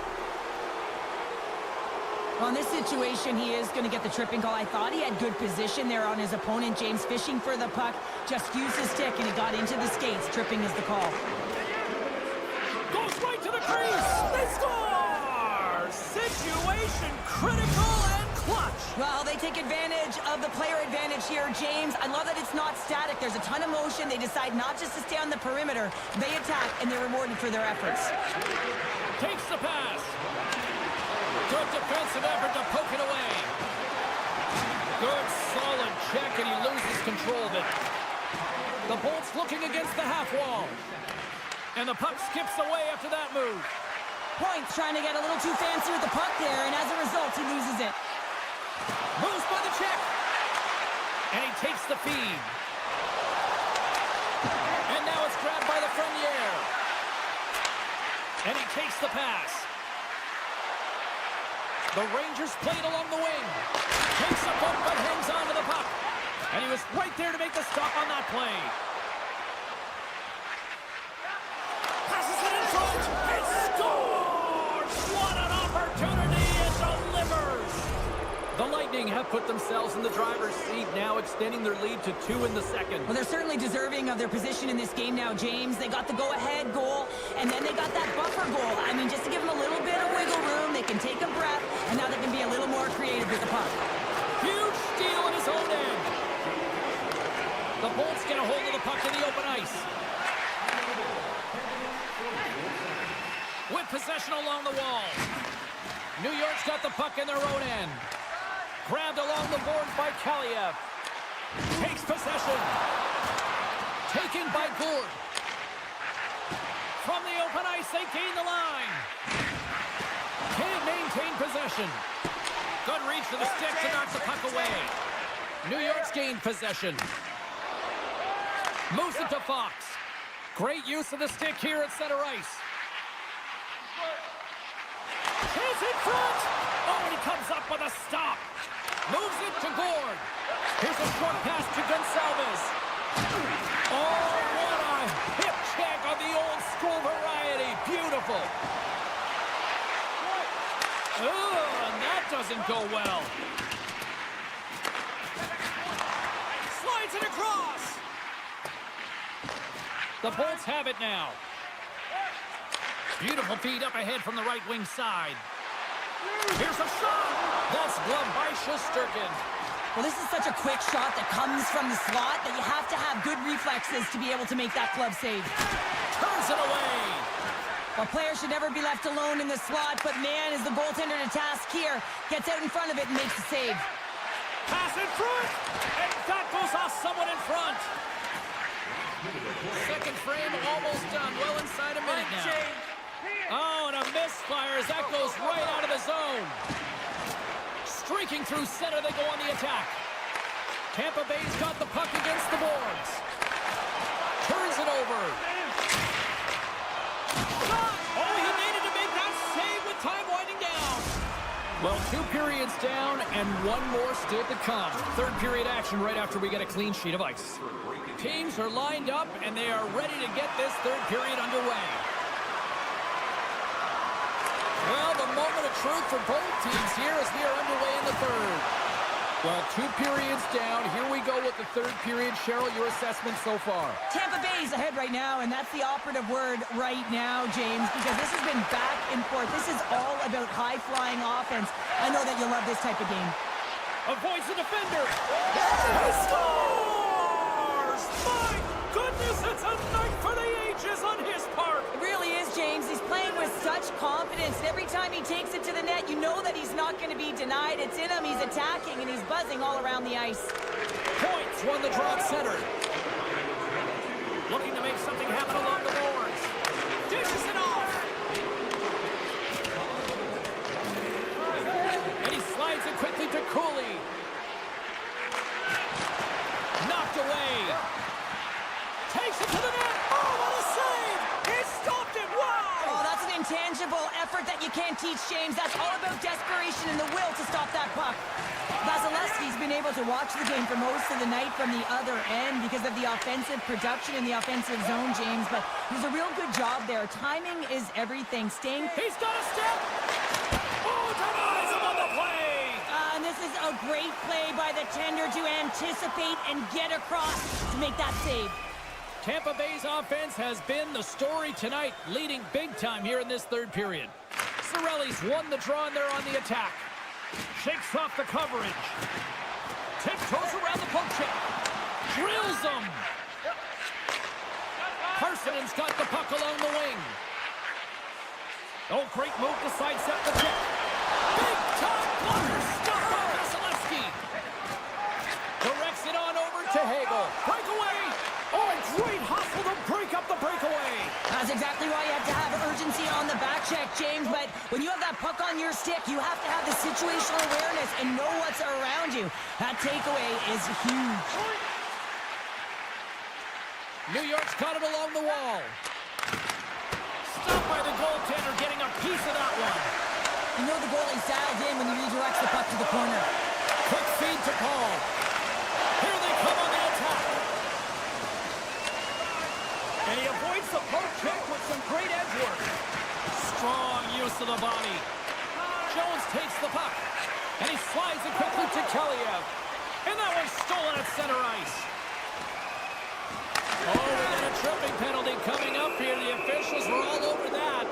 Well, in this situation, he is going to get the tripping call. I thought he had good position there on his opponent. James fishing for the puck, just used his stick, and it got into the skates. Tripping is the call. Goes right to the crease. They score! Situation critical and clutch. Well, they take advantage of the player advantage here, James. I love that it's not static. There's a ton of motion. They decide not just to stay on the perimeter. They attack, and they're rewarded for their efforts. Takes the pass. Good defensive effort to poke it away. Good, solid check, and he loses control of it. The Bolts looking against the half wall. And the puck skips away after that move. Point's trying to get a little too fancy with the puck there, and as a result, he loses it. Moves by the check. And he takes the feed. And now it's grabbed by the Frenier. And he takes the pass. The Rangers played along the wing. Takes a bump but hangs on to the puck. And he was right there to make the stop on that play. Passes it in front. It scores! What an opportunity! It delivers! The Lightning King have put themselves in the driver's seat, now extending their lead to 2 in the second. Well, they're certainly deserving of their position in this game now, James. They got the go-ahead goal, and then they got that buffer goal. I mean, just to give them a little bit of wiggle room, they can take a breath, and now they can be a little more creative with the puck. Huge steal in his own end. The Bolts get a hold of the puck in the open ice. With possession along the wall. New York's got the puck in their own end. Grabbed along the boards by Kaliev. Takes possession. Taken by Gourde. From the open ice, they gain the line. Can't maintain possession. Good reach to the stick to knock the puck away. New York's gained possession. Moves it to Fox. Great use of the stick here at center ice. Chase in front! Oh, and he comes up with a stop. Moves it to Gourde. Here's a short pass to Gonçalves. Oh, what a hip check on the old school variety. Beautiful. Oh, and that doesn't go well. Slides it across. The Bolts have it now. Beautiful feed up ahead from the right wing side. Here's a shot. That's gloved by Shesterkin. Well, this is such a quick shot that comes from the slot that you have to have good reflexes to be able to make that glove save. Turns it away. Well, players should never be left alone in the slot, but man, is the goaltender to task here. Gets out in front of it and makes the save. Pass in front. And that goes off someone in front. Second frame almost done. Well inside a minute now. Oh, and a misfire as that goes right out of the zone. Streaking through center, they go on the attack. Tampa Bay's got the puck against the boards. Turns it over. Shot! Oh, he needed to make that save with time winding down. Well, 2 periods down and 1 more still to come. Third period action right after we get a clean sheet of ice. Teams are lined up and they are ready to get this third period underway. Well, the moment of truth for both teams here as we are underway in the third. Well, 2 periods down. Here we go with the third period. Cheryl, your assessment so far? Tampa Bay's ahead right now, and that's the operative word right now, James, because this has been back and forth. This is all about high-flying offense. I know that you love this type of game. Avoids the defender. He scores! My goodness, it's a night for the ages on his part. It really is, James. He's playing with such confidence. And every time he takes it to the net, you know that he's not going to be denied. It's in him. He's attacking, and he's buzzing all around the ice. Points won the draw center. Looking to make something happen along the boards. Dishes it off. And he slides it quickly to Cooley. Knocked away. Takes it to the net. Oh, what a save! He stopped it. Wow! Oh, that's an intangible effort that you can't teach, James. That's all about desperation and the will to stop that puck. Vasilevsky's been able to watch the game for most of the night from the other end because of the offensive production in the offensive zone, James, but there's a real good job there. Timing is everything. He's got a step! Oh, denies him on the play! And this is a great play by the tender to anticipate and get across to make that save. Tampa Bay's offense has been the story tonight, leading big time here in this third period. Cirelli's won the draw and they're on the attack. Shakes off the coverage. Tiptoes around the poke check. Drills him. Parsonen's got the puck along the wing. Oh, great move to sidestep the check. Big time blocker stop by Vasilevsky. Directs it on over to Hagel. Breakaway. Oh, and great hustle to break up the breakaway. That's exactly why you have to have urgency on the back check, James, but when you have that puck on your stick, you have to have the situational awareness and know what's around you. That takeaway is huge. New York's got it along the wall. Stopped by the goaltender, getting a piece of that one. You know the goalie's dialed in when he redirects the puck to the corner. Quick feed to Paul. Here they come on the attack. And he avoids the poke check with some great edge work. Strong use of the body. Jones takes the puck. And he slides it quickly to Kelly-F. And that one's stolen at center ice. Oh, we got a tripping penalty coming up here. The officials were all over that.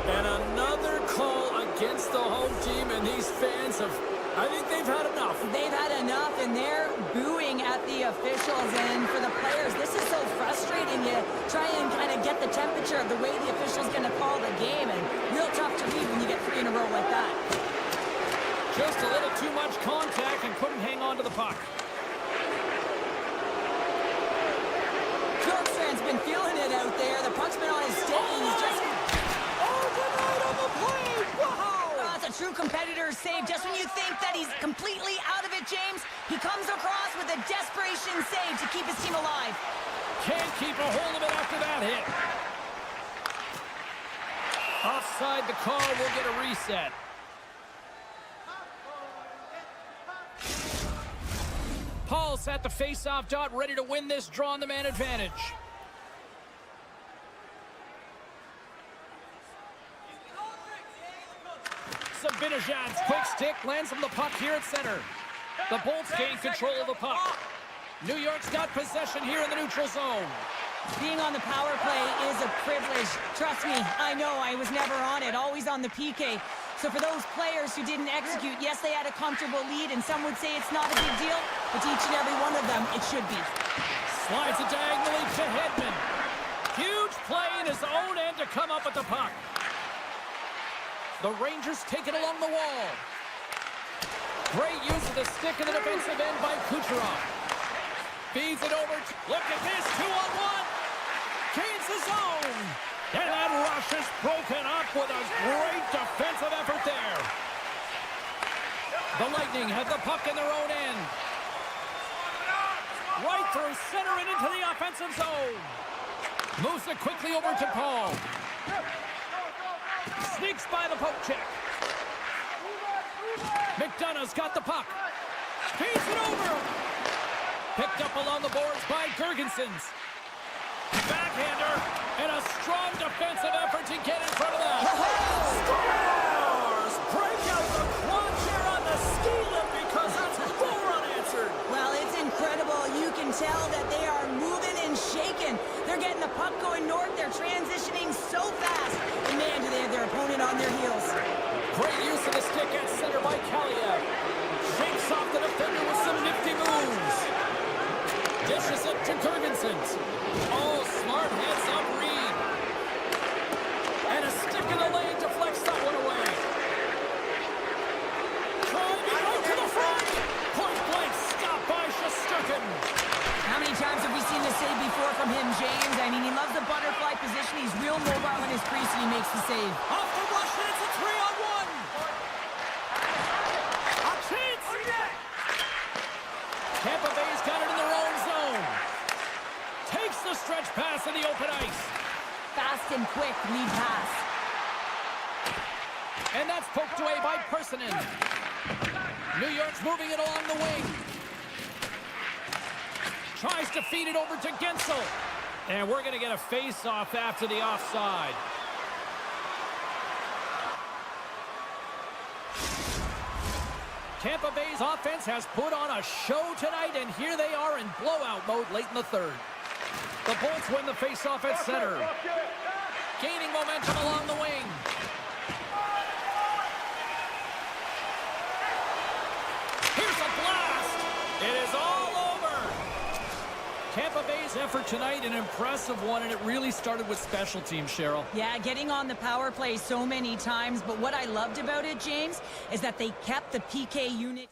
And another call against the home team, and these fans have, I think they've had enough. They've had enough, and they're booing at the officials. And for the players, this is so frustrating. You try and kind of get the temperature of the way the official's going to call the game, and real tough to read when you get 3 in a row like that. Just a little too much contact and couldn't hang on to the puck. Bjorkstrand's been feeling it out there. The puck's been on his stick, and he's just... Overnight on the play! Wow! That's a true competitor's save. Just when you think that he's completely out of it, James, he comes across with a desperation save to keep his team alive. Can't keep a hold of it after that hit. Offside the call, we'll get a reset. Paul's at the face-off dot, ready to win this draw on the man advantage. Sabinajad's quick stick lands him the puck here at center. The Bolts gain control of the puck. New York's got possession here in the neutral zone. Being on the power play is a privilege. Trust me, I know I was never on it, always on the PK. So for those players who didn't execute, yes, they had a comfortable lead, and some would say it's not a big deal, but to each and every one of them, it should be. Slides it diagonally to Hedman. Huge play in his own end to come up with the puck. The Rangers take it along the wall. Great use of the stick in the defensive end by Kucherov. Feeds it over. Look at this, 2-on-1. Gains the zone. And that rush is broken up with a great defensive effort there. The Lightning have the puck in their own end. Right through center and into the offensive zone. Moves it quickly over to Paul. Sneaks by the poke check. McDonough's got the puck. Feeds it over. Picked up along the boards by Gergensons. Backhander and a strong defensive effort to get in front of that. Scores! Break out the quad chair on the ski lift because that's 4 unanswered. Well, it's incredible. You can tell that they are moving and shaking. They're getting the puck going north. They're transitioning so fast. And man, do they have their opponent on their heels. Great use of the stick at center by Kelly-F. Shakes off the defender with some nifty moves. Dishes it to Gergensons. Oh, smart heads-up read. And a stick in the lane deflects that one away. Trying to go to the front. Point blank stop by Shesterkin. How many times have we seen this save before from him, James? I mean, he loves the butterfly position. He's real mobile in his crease, and he makes the save. Off the rush, and it's a 3-on-1. A chance. Tampa Bay's got it in their own zone. Takes the stretch pass in the open ice. Fast and quick lead pass. And that's poked away by Personin. New York's moving it along the wing. Tries to feed it over to Gensel. And we're going to get a face-off after the offside. Tampa Bay's offense has put on a show tonight, and here they are in blowout mode late in the third. The Bolts win the face-off at center. Gaining momentum along the wing. Here's a blast. It is all over. Tampa Bay's effort tonight, an impressive one, and it really started with special teams, Cheryl. Yeah, getting on the power play so many times, but what I loved about it, James, is that they kept the PK unit.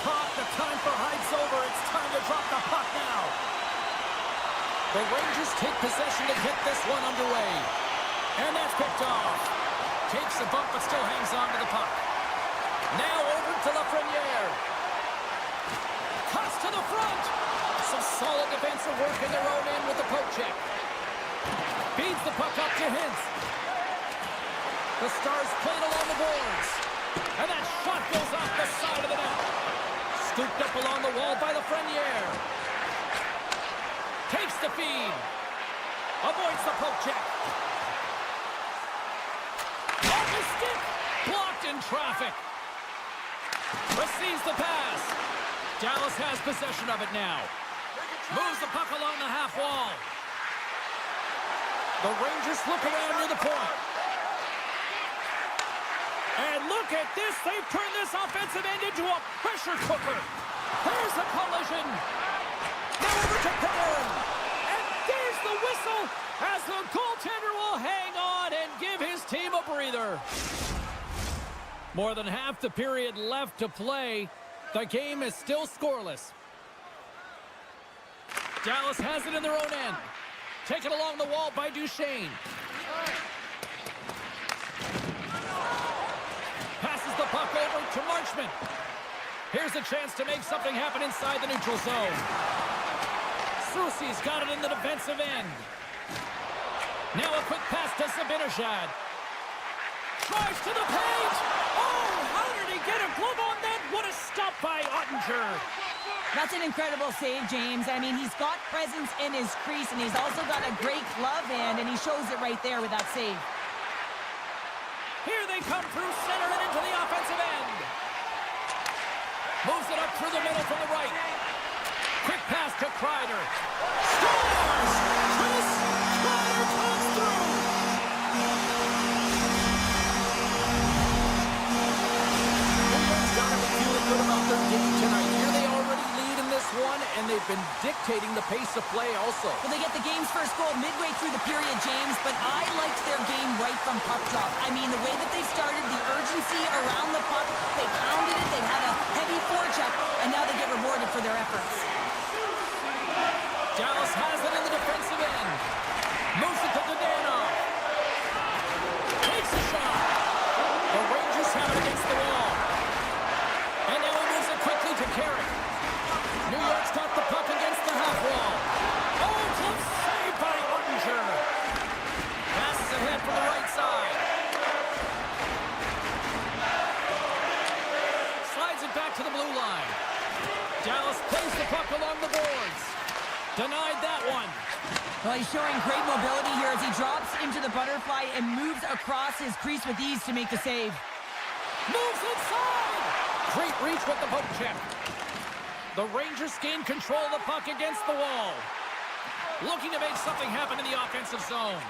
top. The time for hide's over. It's time to drop the puck now. The Rangers take possession to get this one underway. And that's picked off. Takes a bump but still hangs on to the puck. Now over to Lafreniere. Cuts to the front. Some solid defensive work in their own end with the poke check. Feeds the puck up to Hintz. The Stars played along the boards. And that shot goes off the side of the net. Scooped up along the wall by Lafreniere. Takes the feed. Avoids the poke check. Off his stick. Blocked in traffic. Receives the pass. Dallas has possession of it now. Moves the puck along the half wall. The Rangers look around near the point. And look at this. They've turned this offensive end into a pressure cooker. There's a collision. Now over to Panarin. And there's the whistle as the goaltender will hang on and give his team a breather. More than half the period left to play. The game is still scoreless. Dallas has it in their own end. Taken along the wall by Duchesne. Passes the puck over to Marchment. Here's a chance to make something happen inside the neutral zone. Soucy's got it in the defensive end. Now a quick pass to Zibanejad. Drives to the paint. Oh, how did he get a glove on that? What a stop by Ottinger. That's an incredible save, James. I mean, he's got presence in his crease, and he's also got a great glove hand, and he shows it right there with that save. Here they come through center and into the offensive end. Moves it up through the middle from the right. Quick pass to Kreider. Scores! Chris Kreider comes through. New York's got to be feeling good about their game tonight. Here they already lead in this one, and they've been dictating the pace of play also. Well, they get the game's first goal midway through the period, James, but I liked their game right from puck drop. I mean, the way that they started, the urgency around the puck, they pounded it, they had a heavy forecheck, and now they get rewarded for their efforts. Dallas has it in the defensive end. Moves it to Dadonov. Takes a shot. The Rangers have it against the wall. And now he moves it quickly to Carrick. New York's got the puck against the half wall. Oh, close save by Ottinger. Passes ahead from the right side. Slides it back to the blue line. Dallas plays the puck along the boards. Denied that one. Well, he's showing great mobility here as he drops into the butterfly and moves across his crease with ease to make the save. Moves inside. Great reach with the poke check. The Rangers gain control of the puck against the wall. Looking to make something happen in the offensive zone.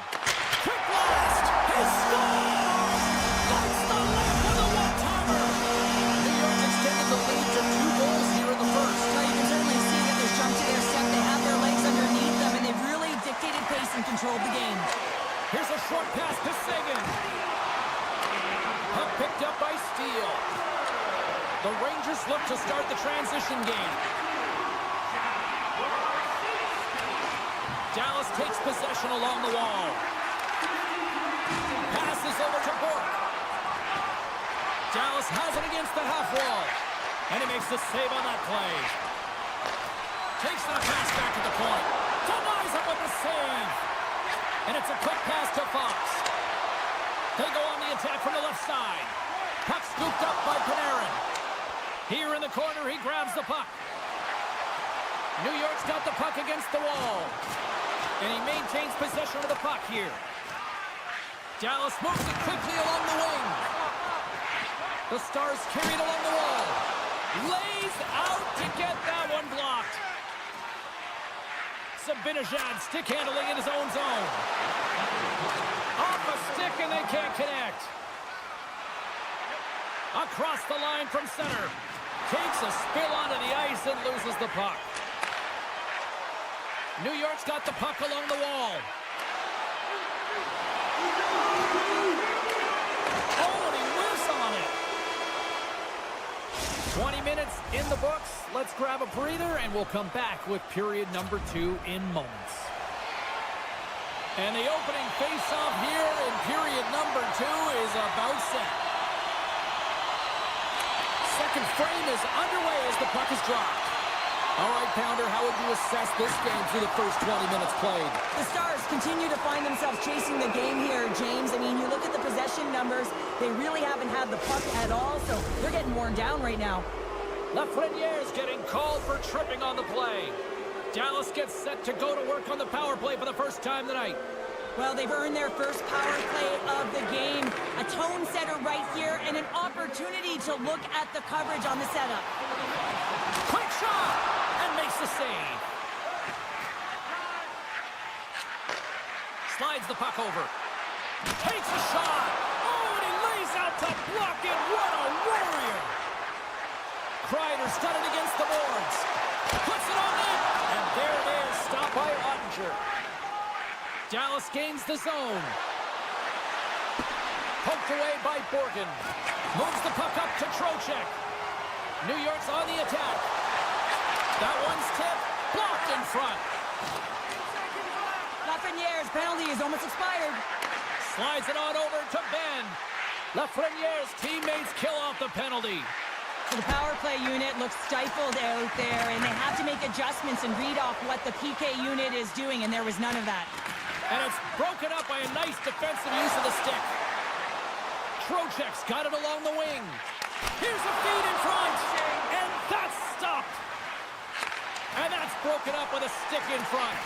Quick blast. He scores! That's the left with a one-timer. New York's extended the lead to 2 goals here in the first. Well, you can certainly see that there's jump to their step. They have their legs underneath them, and they've really dictated pace and controlled the game. Here's a short pass to Seguin. Puck picked up by Steele. The Rangers look to start the transition game. Dallas takes possession along the wall. Passes over to Bourque. Dallas has it against the half wall. And he makes the save on that play. Takes the pass back to the point. Denies it with the save. And it's a quick pass to Fox. They go on the attack from the left side. Puck scooped up by Panarin. Here in the corner, he grabs the puck. New York's got the puck against the wall. And he maintains possession of the puck here. Dallas moves it quickly along the wing. The Stars carry it along the wall. Lays out to get that one blocked. Zibanejad stick handling in his own zone. Off a stick and they can't connect. Across the line from center. Takes a spill onto the ice and loses the puck. New York's got the puck along the wall. Oh, and he whiffs on it. 20 minutes in the books. Let's grab a breather, and we'll come back with period number 2 in moments. And the opening face-off here in period number 2 is about set. Second frame is underway as the puck is dropped. All right, Pounder, how would you assess this game through the first 20 minutes played? The Stars continue to find themselves chasing the game here, James. I mean, you look at the possession numbers, they really haven't had the puck at all, so they're getting worn down right now. Lafreniere's getting called for tripping on the play. Dallas gets set to go to work on the power play for the first time tonight. Well, they've earned their first power play of the game. A tone setter right here and an opportunity to look at the coverage on the setup. Quick shot! And makes the save. Slides the puck over. Takes a shot. Oh, and he lays out to block it. What a warrior! Kreider's got it against the boards. Puts it on net. And there it is. Stopped by Ottinger. Dallas gains the zone. Poked away by Borgen. Moves the puck up to Trocheck. New York's on the attack. That one's tipped. Blocked in front. Lafreniere's penalty is almost expired. Slides it on over to Ben. Lafreniere's teammates kill off the penalty. So the power play unit looks stifled out there, and they have to make adjustments and read off what the PK unit is doing, and there was none of that. And it's broken up by a nice defensive use of the stick. Trocheck's got it along the wing. Here's a feed in front, and that's stopped. And that's broken up with a stick in front.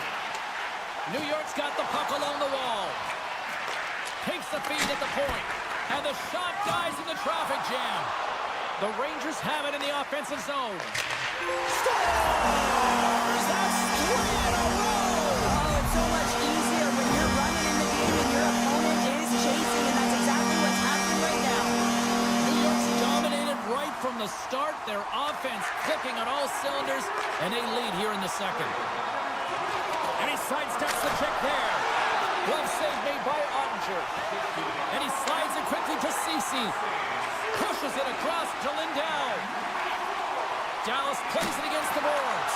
New York's got the puck along the wall. Takes the feed at the point, and the shot dies in the traffic jam. The Rangers have it in the offensive zone. Stars! That's 3 in a row! Oh, it's so much easier when you're running in the game and your opponent is chasing, and that's exactly what's happening right now. New York's dominated right from the start. Their offense clicking on all cylinders, and they lead here in the second. And he sidesteps the check there. Glove save made by Ottinger. And he slides it quickly to Ceci. Pushes it across to Lindell. Dallas plays it against the boards.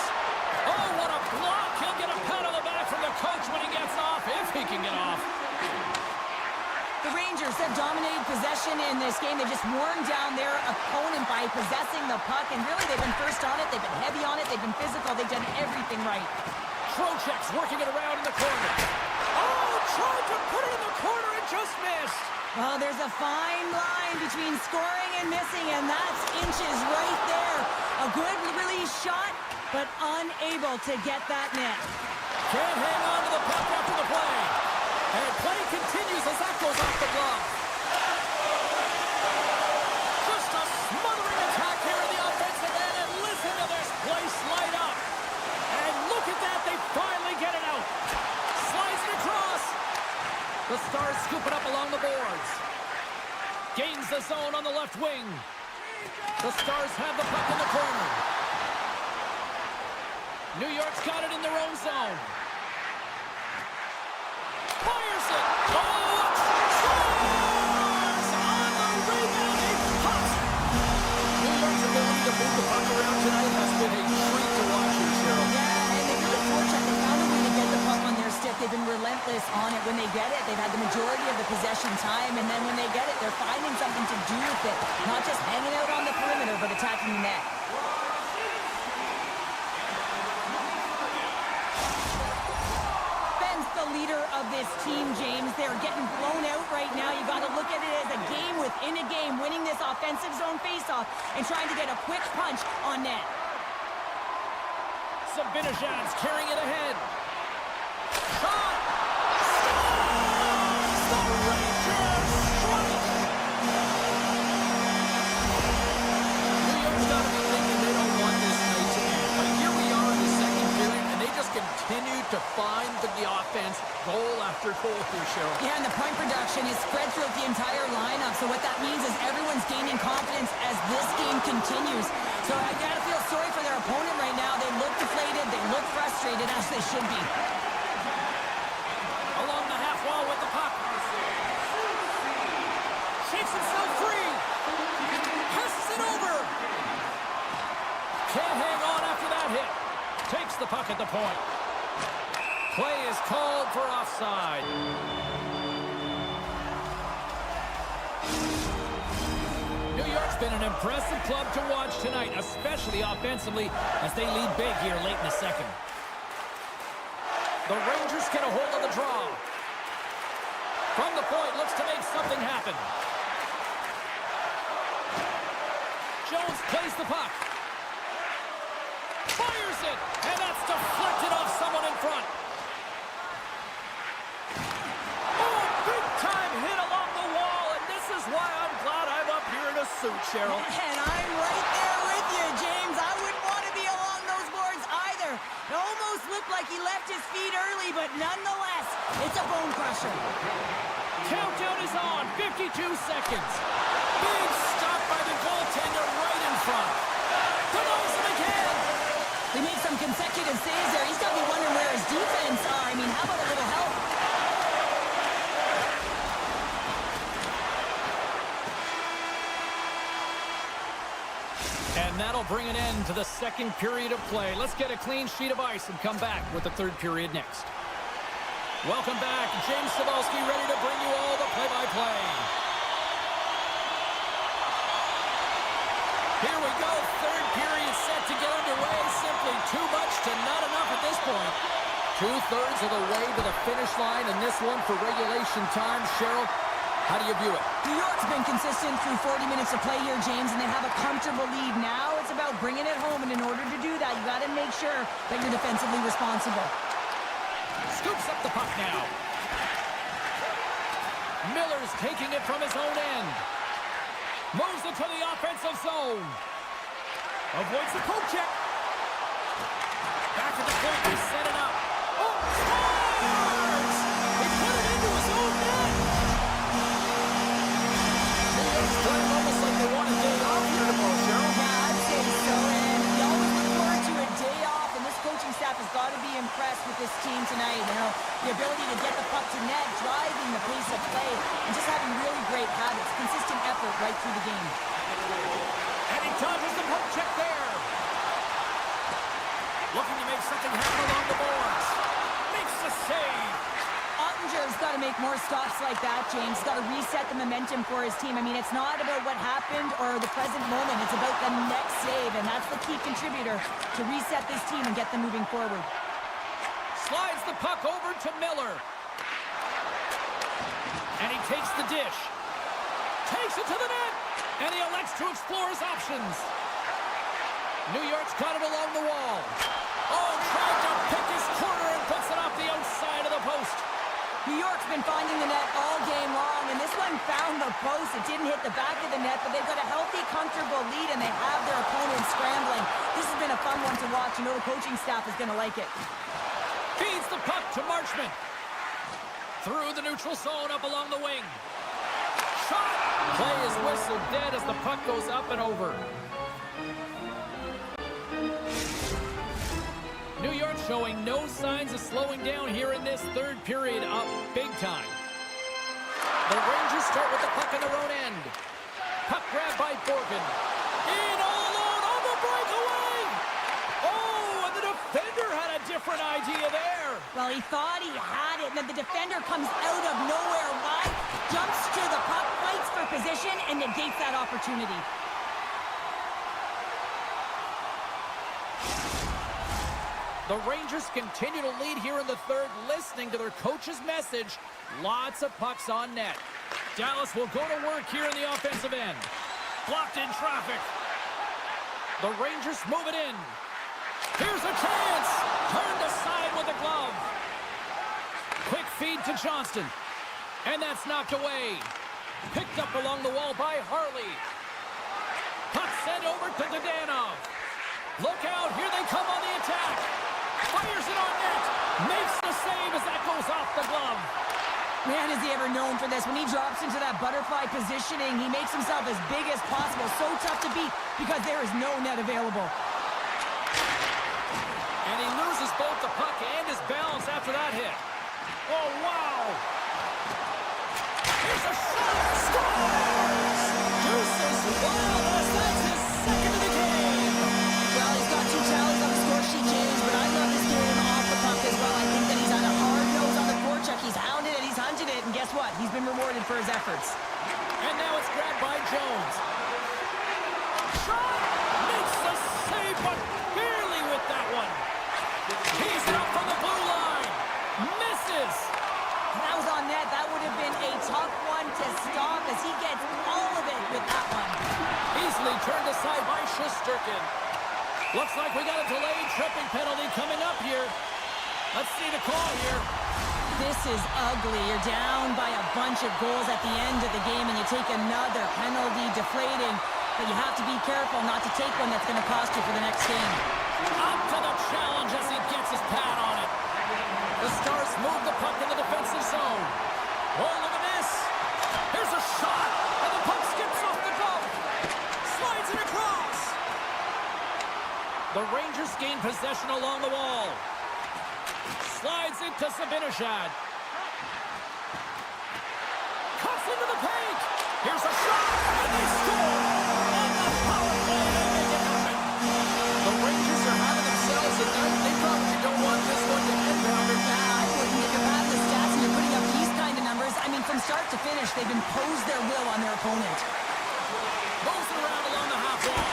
Oh, what a block! He'll get a pat on the back from the coach when he gets off, if he can get off. The Rangers have dominated possession in this game. They've just worn down their opponent by possessing the puck, and really they've been first on it, they've been heavy on it, they've been physical, they've done everything right. Trocheck's working it around in the corner. Oh, tried to put it in the corner and just missed. Well, there's a fine line between scoring and missing, and that's inches right there. A good release shot, but unable to get that net. Can't hang on to the puck after the play. And play continues as that goes off the glove. Just a smothering attack here in the offensive end, and listen to this place light up. And look at that, they finally get it out. Slides it across. The Stars scoop it up along the boards. Gains the zone on the left wing. The Stars have the puck in the corner. New York's got it in their own zone. Fires it. Oh, Stars on the rebounding puck. New York's ability to move the puck around tonight has been a treat to watch here, Cheryl. Yeah, and they've been fortunate. They found a way to get the puck on their stick. They've been relentless on it. When they get it, they've had the majority of the possession time, and then when they get it, they're finding something to do with it. Not just hanging out on the perimeter, but attacking the net. Ben's the leader of this team, James. They're getting blown out right now. You got to look at it as a game within a game, winning this offensive zone faceoff and trying to get a quick punch on net. Sabinajan's carrying it ahead. Shot! Stars! The Rangers strike! New York's got to be thinking they don't want this night to end. But here we are in the second period, and they just continue to find the offense goal after goal here, Cheryl. Yeah, and the point production is spread throughout the entire lineup. So what that means is everyone's gaining confidence as this game continues. So I gotta feel sorry for their opponent right now. They look deflated, they look frustrated, as they should be. Along the half wall with the puck. Shakes himself free. Passes it over. Can't hang on after that hit. Takes the puck at the point. Play is called for offside. New York's been an impressive club to watch tonight, especially offensively, as they lead big here late in the second. The Rangers get a hold of the draw. From the point, looks to make something happen. Jones plays the puck. Fires it, and that's deflected off someone in front. Oh, big-time hit along the wall, and this is why I'm glad I'm up here in a suit, Cheryl. And I'm right there with you, James. I wouldn't want to be along those boards either. It almost looked like he left his feet early, but nonetheless, it's a bone crusher. Countdown is on, 52 seconds. Big stop by the goaltender right in front. Denies him again. They made some consecutive saves there. He's got to be wondering where his defense are. I mean, how about a little help? And that'll bring an end to the second period of play. Let's get a clean sheet of ice and come back with the third period next. Welcome back. James Cybulski ready to bring you all the play-by-play. Here we go. Third period set to get underway. Simply too much to not enough at this point. 2/3 of the way to the finish line, and this one for regulation time. Cheryl, how do you view it? New York's been consistent through 40 minutes of play here, James, and they have a comfortable lead. Now it's about bringing it home, and in order to do that, you got to make sure that you're defensively responsible. Scoops up the puck now. Miller's taking it from his own end. Moves it to the offensive zone. Avoids the poke check. Back at the point, they set it up. Oh, scores! He put it into his own net. New York's playing almost like they want a day off here tomorrow, Cheryl. Yeah, I'd say so, and we always look forward to a day off, and this coaching staff has got to be impressed with this team tonight. You know, the ability to get the puck to net, driving the pace of play, and just having really great habits, consistent effort right through the game. And he dodges the poke check there. Looking to make something happen along the boards. Makes the save. Ottinger's got to make more stops like that, James. Got to reset the momentum for his team. I mean, it's not about what happened or the present moment. It's about the next save, and that's the key contributor to reset this team and get them moving forward. Slides the puck over to Miller. And he takes the dish. Takes it to the net. And he elects to explore his options. New York's got it along the wall. Oh, tried to pick his corner and puts it off the outside of the post. New York's been finding the net all game long, and this one found the post. It didn't hit the back of the net, but they've got a healthy, comfortable lead, and they have their opponent scrambling. This has been a fun one to watch. You know the coaching staff is going to like it. Feeds the puck to Marchment. Through the neutral zone, up along the wing. Shot! Play is whistled dead as the puck goes up and over. New York showing no signs of slowing down here in this third period, up big time. The Rangers start with the puck in their own end. Puck grab by Borgen. In all alone on the breakaway! Oh, and the defender had a different idea there. Well, he thought he had it, and then the defender comes out of nowhere wide, jumps to the puck, fights for position, and negates that opportunity. The Rangers continue to lead here in the third, listening to their coach's message. Lots of pucks on net. Dallas will go to work here in the offensive end. Blocked in traffic. The Rangers move it in. Here's a chance. Turned aside with a glove. Quick feed to Johnston. And that's knocked away. Picked up along the wall by Harley. Puck sent over to Dadonov. Look out, here they come on the attack. Fires it on net. Makes the save as that goes off the glove. Man, is he ever known for this. When he drops into that butterfly positioning, he makes himself as big as possible. So tough to beat because there is no net available. And he loses both the puck and his balance after that hit. Oh, wow. Here's a shot. Scores! Deuces Wallace, that's his second of the game. Well, he's got efforts. And now it's grabbed by Jones. Shot! Makes the save, but barely with that one. He's it up from the blue line. Misses. That was on net. That would have been a tough one to stop as he gets all of it with that one. Easily turned aside by Shesterkin. Looks like we got a delayed tripping penalty coming up here. Let's see the call here. This is ugly. You're down by a bunch of goals at the end of the game, and you take another penalty, deflating. But you have to be careful not to take one that's going to cost you for the next game. Up to the challenge as he gets his pad on it. The Stars move the puck in the defensive zone. Oh, look at this. Here's a shot, and the puck skips off the goal. Slides it across. The Rangers gain possession along the wall. Slides it to Zibanejad. Cuts into the paint. Here's a shot, and they score. On the power play, they make it happen. The Rangers are having themselves a night. They probably don't want this one to end, Pounder. I wouldn't. If you're having the stats and you're putting up these kind of numbers, I mean, from start to finish, they've imposed their will on their opponent. Moves it around along the half wall.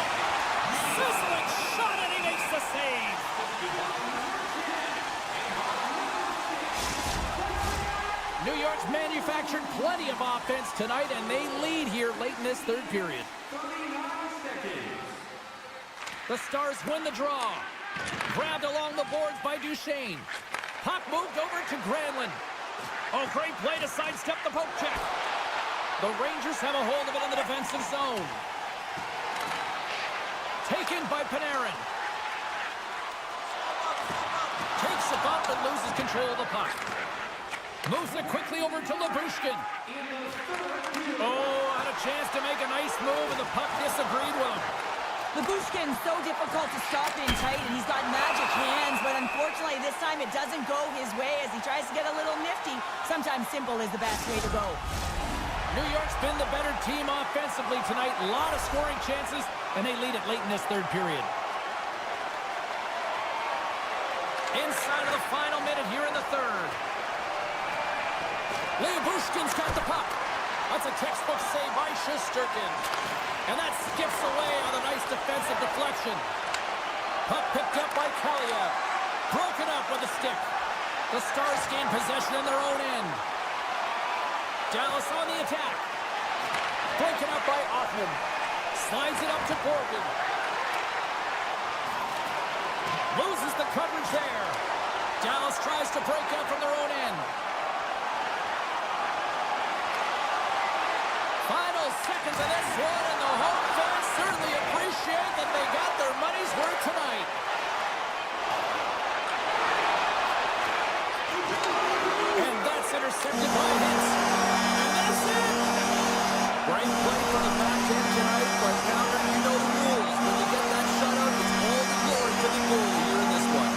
Sizzling shot, and he makes the save. New York's manufactured plenty of offense tonight, and they lead here late in this third period. The Stars win the draw. Grabbed along the boards by Duchesne. Puck moved over to Granlund. Oh, great play to sidestep the poke check. The Rangers have a hold of it in the defensive zone. Taken by Panarin. Takes a bump and loses control of the puck. Moves it quickly over to Lyubushkin. Oh, had a chance to make a nice move, and the puck disagreed with him. Lyubushkin's so difficult to stop in tight, and he's got magic hands, but unfortunately this time it doesn't go his way as he tries to get a little nifty. Sometimes simple is the best way to go. New York's been the better team offensively tonight. A lot of scoring chances, and they lead it late in this third period. Inside of the final minute here in the third. Lyubushkin's got the puck. That's a textbook save by Shesterkin. And that skips away on a nice defensive deflection. Puck picked up by Kaliev. Broken up with a stick. The Stars gain possession in their own end. Dallas on the attack. Broken up by Othman. Slides it up to Borgen. Loses the coverage there. Dallas tries to break out from their own end. Final seconds of this one, and the home fans certainly appreciate that they got their money's worth tonight. And that's intercepted by Hintz. And that's it! Great play for the back end tonight, but Pounder, you know the rules. When you get that shutout, it's all the glory to the goalie here in this one.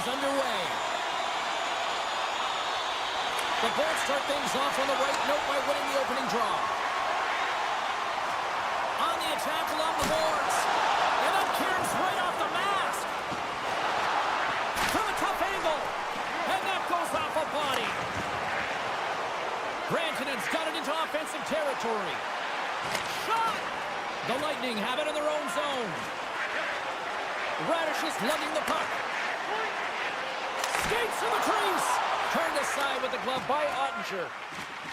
game's underway. The Bulls start things off on the right note by winning the opening draw. On the attack along the boards. And up Kieran's right off the mask. From a tough angle. And that goes off a body. Brantonen's got it into offensive territory. Shot! The Lightning have it in their own zone. Radish is lugging the puck. Skates to the crease. Turned aside with the glove by Ottinger.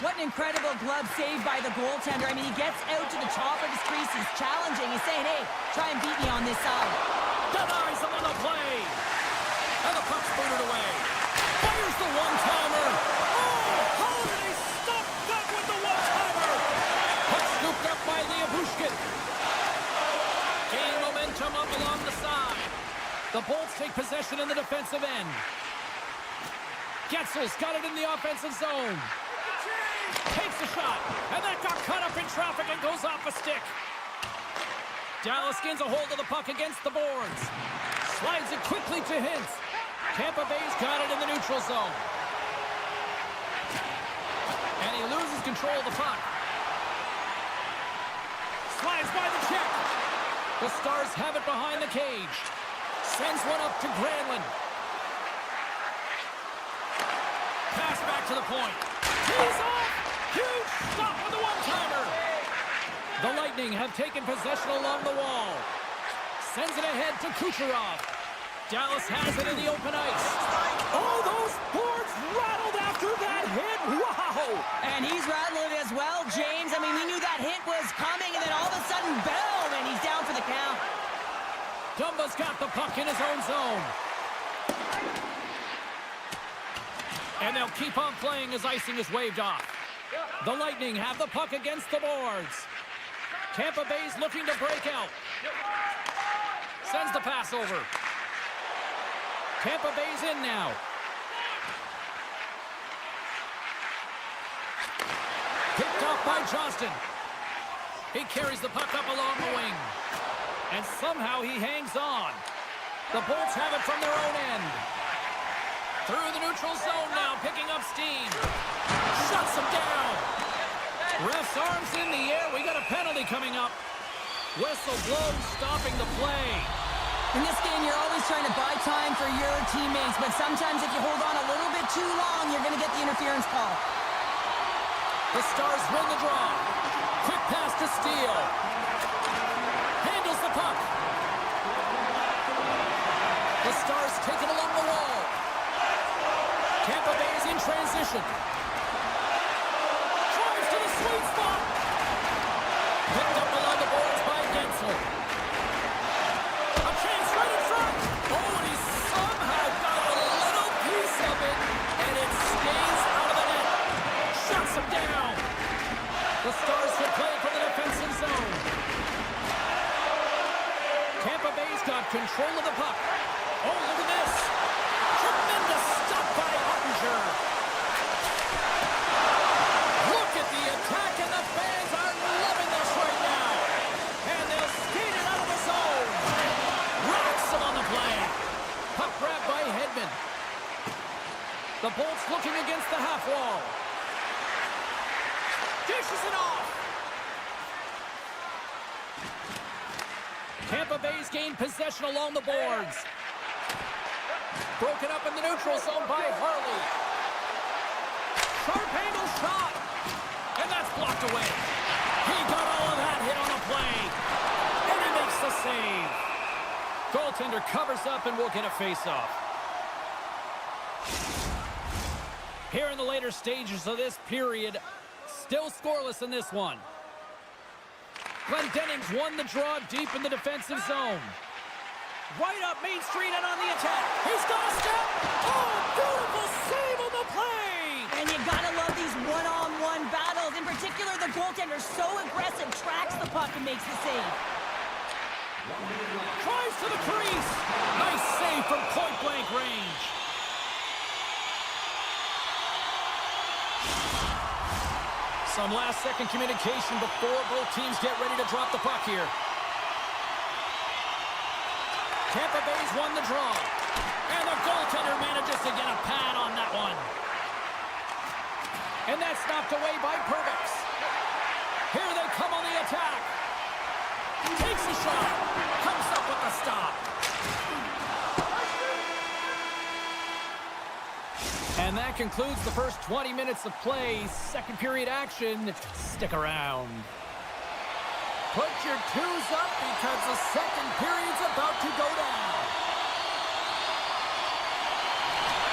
What an incredible glove save by the goaltender. I mean, he gets out to the top of his crease. He's challenging. He's saying, hey, try and beat me on this side. Denies him on the play. And the puck's booted away. Fires the one-timer. Oh, Holiday stopped that with the one-timer. Puck scooped up by Leobushkin. Gain momentum up along the side. The Bolts take possession in the defensive end. Getzel's got it in the offensive zone. Takes a shot, and that got caught up in traffic and goes off a stick. Dallas gains a hold of the puck against the boards. Slides it quickly to Hintz. Tampa Bay's got it in the neutral zone. And he loses control of the puck. Slides by the check. The Stars have it behind the cage. Sends one up to Granlund. Pass back to the point. He's off! Huge stop with the one-timer! The Lightning have taken possession along the wall. Sends it ahead to Kucherov. Dallas has it in the open ice. Oh, those boards rattled after that hit! Wow! And he's rattling as well, James. I mean, we knew that hit was coming, and then all of a sudden, boom, and he's down for the count. Dumba's got the puck in his own zone. And they'll keep on playing as icing is waved off. The Lightning have the puck against the boards. Tampa Bay's looking to break out. Sends the pass over. Tampa Bay's in now. Picked off by Johnston. He carries the puck up along the wing. And somehow he hangs on. The Bolts have it from their own end. Through the neutral zone now, picking up steam. Shuts him down. Ref's arms in the air. We got a penalty coming up. Whistle blows, stopping the play. In this game, you're always trying to buy time for your teammates, but sometimes if you hold on a little bit too long, you're going to get the interference call. The Stars win the draw. Quick pass to Steele. Handles the puck. The Stars take it along the wall. Tampa Bay is in transition. Drives to the sweet spot. Picked up along the boards by Gensel. A chance right in front. Oh, and he somehow got a little piece of it, and it stays out of the net. Shuts him down. The Stars will play from the defensive zone. Tampa Bay's got control of the puck. Oh, look at this. Tremendous stop by Ottinger. Look at the attack, and the fans are loving this right now. And they'll skate it out of the zone. Rocks him on the play. Puck grab by Hedman. The Bolts looking against the half wall. Dishes it off. Tampa Bay's gained possession along the boards. Broken up in the neutral zone by Harley. Sharp angle shot. And that's blocked away. He got all of that hit on the play. And he makes the save. Goaltender covers up and will get a face-off. Here in the later stages of this period, still scoreless in this one. Glendening's won the draw deep in the defensive zone. Right up Main Street and on the attack. He's got a step. Oh, beautiful save on the play. And you gotta love these one-on-one battles. In particular, the goaltender so aggressive, tracks the puck and makes the save. Tries to the crease. Nice save from point-blank range. Some last-second communication before both teams get ready to drop the puck here. Tampa Bay's won the draw. And the goaltender manages to get a pad on that one. And that's knocked away by Pervix. Here they come on the attack. Takes a shot. Comes up with a stop. And that concludes the first 20 minutes of play. Second period action. Stick around. Put your twos up because the second period's about to go down.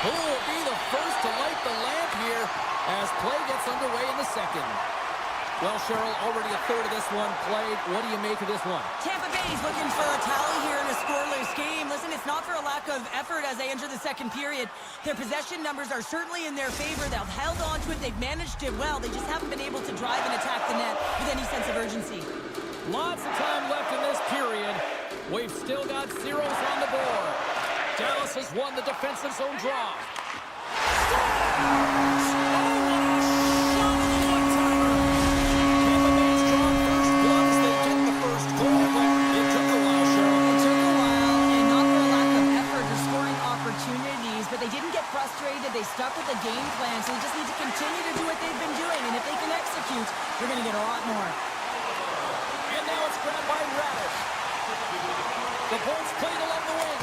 Who will be the first to light the lamp here as play gets underway in the second? Well, Cheryl, already a third of this one played. What do you make of this one? Tampa Bay's looking for a tally here in a scoreless game. Listen, it's not for a lack of effort as they enter the second period. Their possession numbers are certainly in their favor. They've held on to it. They've managed it well. They just haven't been able to drive and attack the net with any sense of urgency. Lots of time left in this period. We've still got zeros on the board. Dallas has won the defensive zone draw. They stuck with the game plan, so they just need to continue to do what they've been doing. And if they can execute, they're going to get a lot more. And now it's grabbed by Radish. The Bolts played along the wing.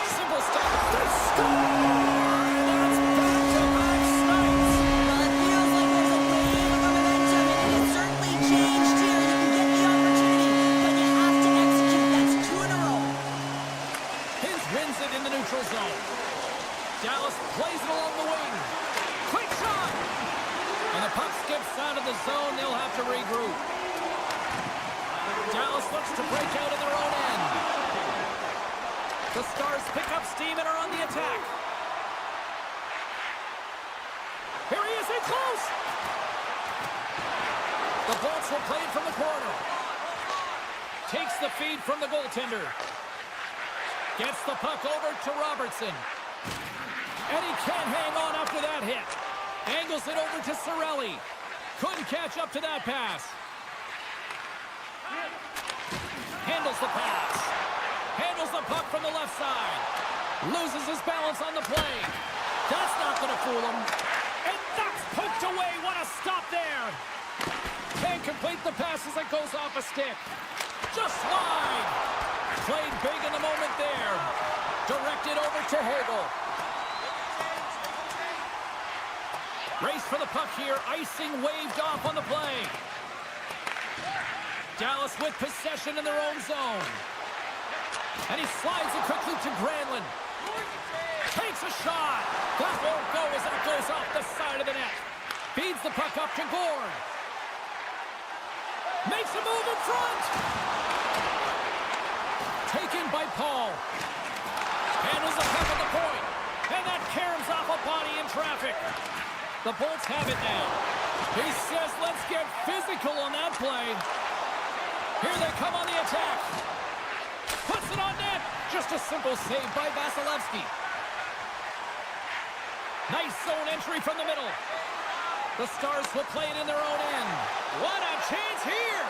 Simple stop. They score! That's back-to-back snipes. Well, it feels like there's a wave of momentum, and it has certainly changed here. You can get the opportunity, but you have to execute. That's 2 in a row. Hins wins it in the neutral zone. Dallas plays it along the wing. Quick shot! And the puck skips out of the zone. They'll have to regroup. Dallas looks to break out in their own end. The Stars pick up steam and are on the attack. Here he is in close! The Bolts will play it from the corner. Takes the feed from the goaltender. Gets the puck over to Robertson. And he can't hang on after that hit. Angles it over to Cirelli. Couldn't catch up to that pass. Handles the pass. Handles the puck from the left side. Loses his balance on the play. That's not going to fool him. And that's poked away. What a stop there. Can't complete the pass as it goes off a stick. Just wide. Played big in the moment there. Directed over to Hagel. Race for the puck here. Icing waved off on the play. Dallas with possession in their own zone. And he slides it quickly to Granlund. Takes a shot. That won't go as that goes off the side of the net. Feeds the puck up to Gord. Makes a move in front. Taken by Paul. Handles the puck at the point. And that caroms off a body in traffic. The Bolts have it now. He says, let's get physical on that play. Here they come on the attack. Puts it on net. Just a simple save by Vasilevsky. Nice zone entry from the middle. The Stars will play it in their own end. What a chance here.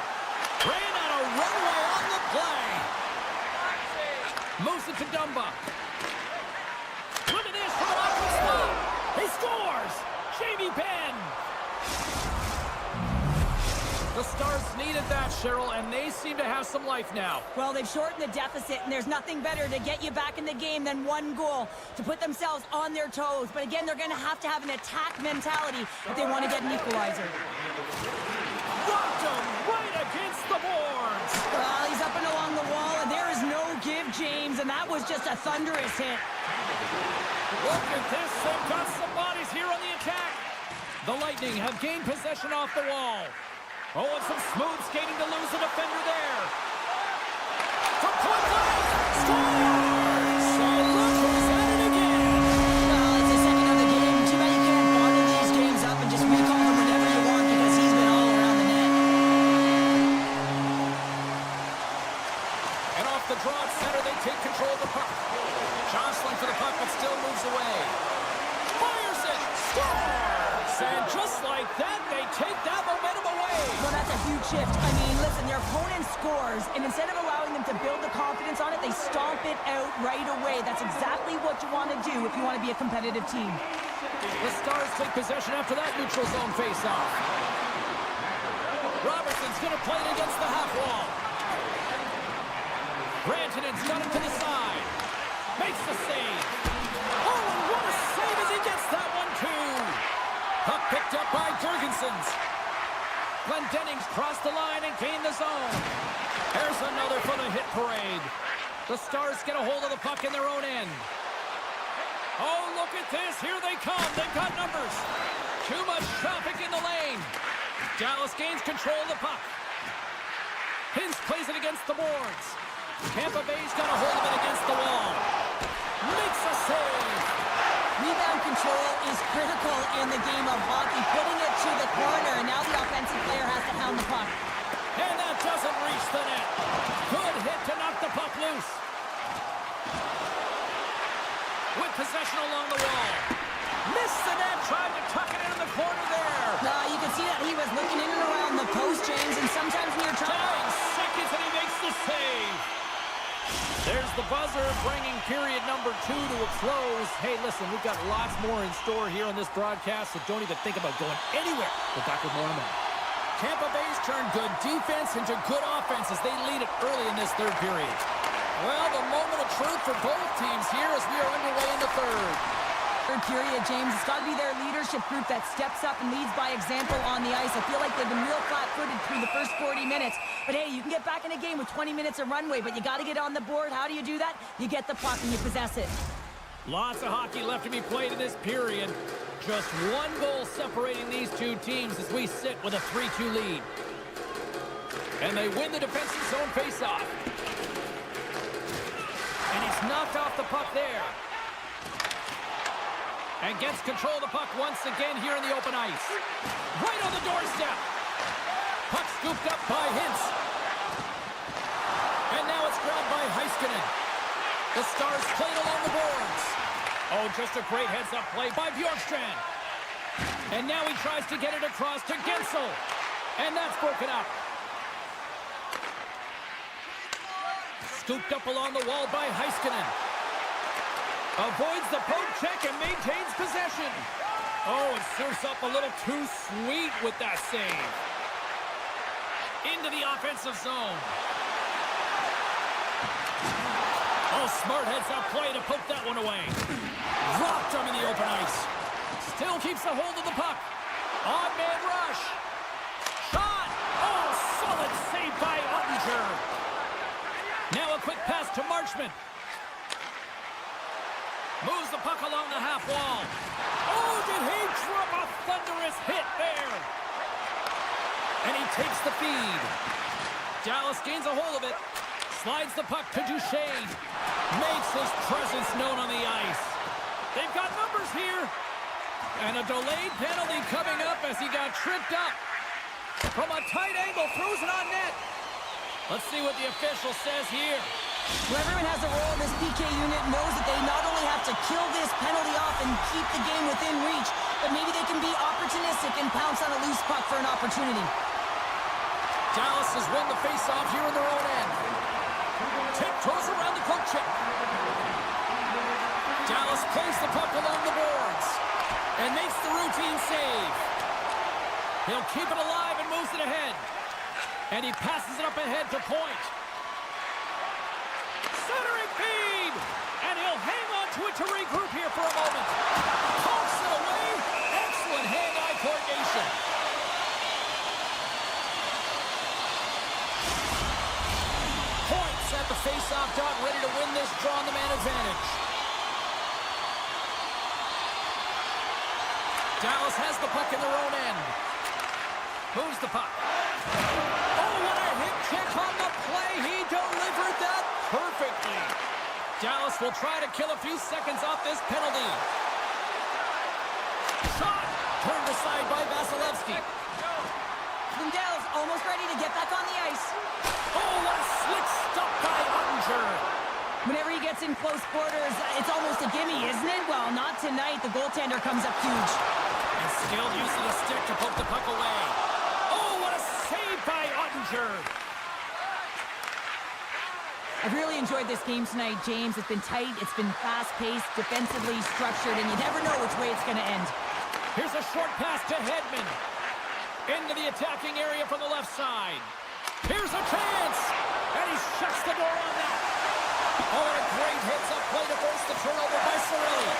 Ran out of runway on the play. Moves it to Dumba. Look at this from an awkward spot. He scores. Jamie Benn. The Stars needed that, Cheryl, and they seem to have some life now. Well, they've shortened the deficit, and there's nothing better to get you back in the game than one goal to put themselves on their toes. But again, they're going to have an attack mentality if they want to get an equalizer. Rocked him right against the boards. Well, he's up and along the wall, and there is no give, James, and that was just a thunderous hit. Look at this. They've got some bodies here on the attack. The Lightning have gained possession off the wall. Oh, and some smooth skating to lose the defender there. From point blank. Scores! And look who's at it again. Well, it's the second of the game. Too bad you can't bottle these games up and just recall them whenever you want because he's been all around the net. And off the draw at center, they take control of the puck. Jostling for the puck, but still moves away. Fires it! Scores! And just like that, they take that momentum away. Well, that's a huge shift. I mean, listen, their opponent scores, and instead of allowing them to build the confidence on it, they stomp it out right away. That's exactly what you want to do if you want to be a competitive team. The Stars take possession after that neutral zone face-off. Robertson's going to play it against the half wall. Rantanen's got it to the side. Makes the save. Oh, and what a save as he gets that one, too. Puck picked up by Jurgensen's. Glendenning's crossed the line and gained the zone. There's another for the hit parade. The Stars get a hold of the puck in their own end. Oh, look at this. Here they come. They've got numbers. Too much traffic in the lane. Dallas gains control of the puck. Hintz plays it against the boards. Tampa Bay's got a hold of it against the wall. Makes a save. Rebound control is critical in the game of hockey. Putting it to the corner, and now the offensive player has to hound the puck. And that doesn't reach the net. Good hit to knock the puck loose. With possession along the wall. Missed the net, tried to tuck it in the corner there. You can see that he was looking in and around the post, James, and sometimes when you're trying... 9 seconds and he makes the save. There's the buzzer, bringing period number 2 to a close. Hey, listen, we've got lots more in store here on this broadcast, so don't even think about going anywhere. We're back with more in a minute. Tampa Bay's turned good defense into good offense as they lead it early in this third period. Well, the moment of truth for both teams here as we are underway in the third. Third period, James. It's got to be their leadership group that steps up and leads by example on the ice. I feel like they've been real flat-footed through the first 40 minutes. But hey, you can get back in a game with 20 minutes of runway, but you got to get on the board. How do you do that? You get the puck and you possess it. Lots of hockey left to be played in this period. Just one goal separating these two teams as we sit with a 3-2 lead. And they win the defensive zone faceoff. And he's knocked off the puck there. And gets control of the puck once again here in the open ice. Right on the doorstep. Puck scooped up by Hintz. And now it's grabbed by Heiskanen. The Stars played along the boards. Oh, just a great heads-up play by Bjorkstrand. And now he tries to get it across to Gensel. And that's broken up. Scooped up along the wall by Heiskanen. Avoids the poke check and maintains possession. Oh, it serves up a little too sweet with that save. Into the offensive zone. Oh, smart heads-up play to poke that one away. Dropped him in the open ice. Still keeps a hold of the puck. On-man rush. Shot. Oh, solid save by Ottinger. Now a quick pass to Marchment. Moves the puck along the half wall. Oh, did he drop a thunderous hit there? And he takes the feed. Dallas gains a hold of it. Slides the puck to Duchesne. Makes his presence known on the ice. They've got numbers here. And a delayed penalty coming up as he got tripped up. From a tight angle, throws it on net. Let's see what the official says here. Whoever has a role in this PK unit knows that they not only have to kill this penalty off and keep the game within reach, but maybe they can be opportunistic and pounce on a loose puck for an opportunity. Dallas has won the face-off here in their own end. Tiptoes around the poke check. Dallas plays the puck along the boards and makes the routine save. He'll keep it alive and moves it ahead. And he passes it up ahead to Point. Centering feed! And he'll hang on to it to regroup here for a moment. Pokes it away. Excellent hand-eye coordination. Points at the face-off dot, ready to win this draw on the man advantage. Dallas has the puck in their own end. Moves the puck. Oh, what a hit kick on the play. He delivered that perfectly. Dallas will try to kill a few seconds off this penalty. Shot! Turned aside by Vasilevsky. Lindell's almost ready to get back on the ice. Oh, what a slick stop by Ottinger. Whenever he gets in close quarters, it's almost a gimme, isn't it? Well, not tonight. The goaltender comes up huge. And skilled use of the stick to poke the puck away. Oh, what a save by Ottinger. I've really enjoyed this game tonight, James. It's been tight, it's been fast-paced, defensively structured, and you never know which way it's going to end. Here's a short pass to Hedman. Into the attacking area from the left side. Here's a chance! And he shuts the door on that. Oh, and a great hits-up play to force the turnover by Cirelli.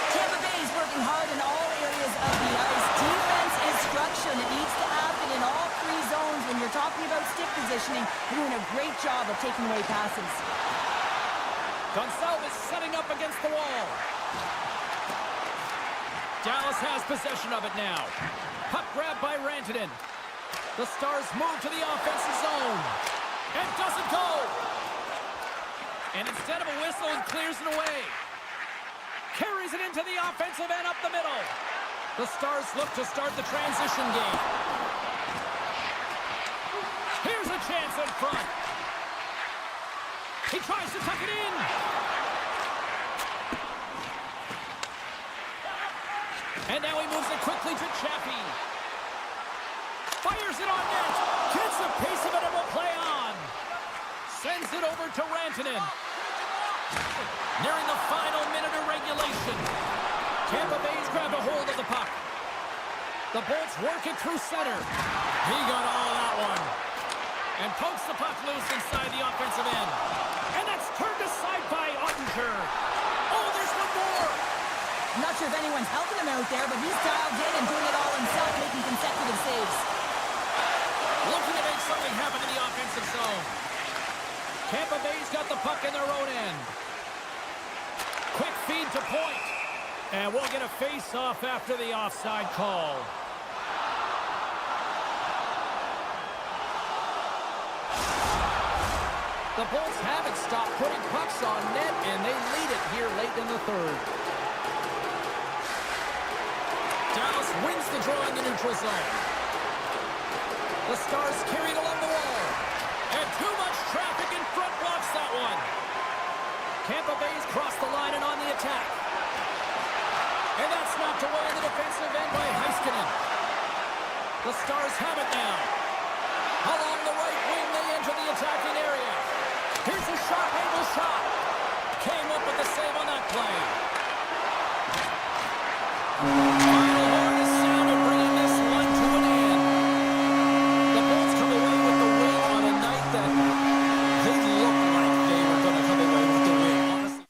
Tampa Bay is working hard in all areas of the ice. Defense is structure, and it needs to happen in all three zones. When you're talking about stick positioning, you're doing a great job of taking away passes. Gonçalves setting up against the wall. Dallas has possession of it now. Puck grabbed by Rantanen. The Stars move to the offensive zone. And doesn't go. And instead of a whistle, it clears it away. Carries it into the offensive end up the middle. The Stars look to start the transition game. Here's a chance in front. He tries to tuck it in. And now he moves it quickly to Chappie. Fires it on net. Gets a piece of it and will play on. Sends it over to Rantanen. Nearing the final minute of regulation. Tampa Bay's grabbed a hold of the puck. The Bolts work it through center. He got all of that one. And pokes the puck loose inside the offensive end. And that's turned aside by Ottinger. Oh, there's one more. I'm not sure if anyone's helping him out there, but he's dialed in and doing it all himself, making consecutive saves. Looking to make something happen in the offensive zone. Tampa Bay's got the puck in their own end. Quick feed to point. And we'll get a face-off after the offside call. The Bolts haven't stopped putting pucks on net, and they lead it here late in the third. Dallas wins the draw in the neutral zone. The Stars carried along the wall. And too much traffic in front blocks that one. Tampa Bay's crossed the line and on the attack. And that's knocked away in the defensive end by Heiskanen. The Stars have it now. Along the right wing, they enter the attacking area. Here's a shot-angle shot. Came up with the save on that play. Final horn is sounded, bringing this one to an end. The Bolts come away with the win on a night that they looked like they were going to come away with the win. Honestly.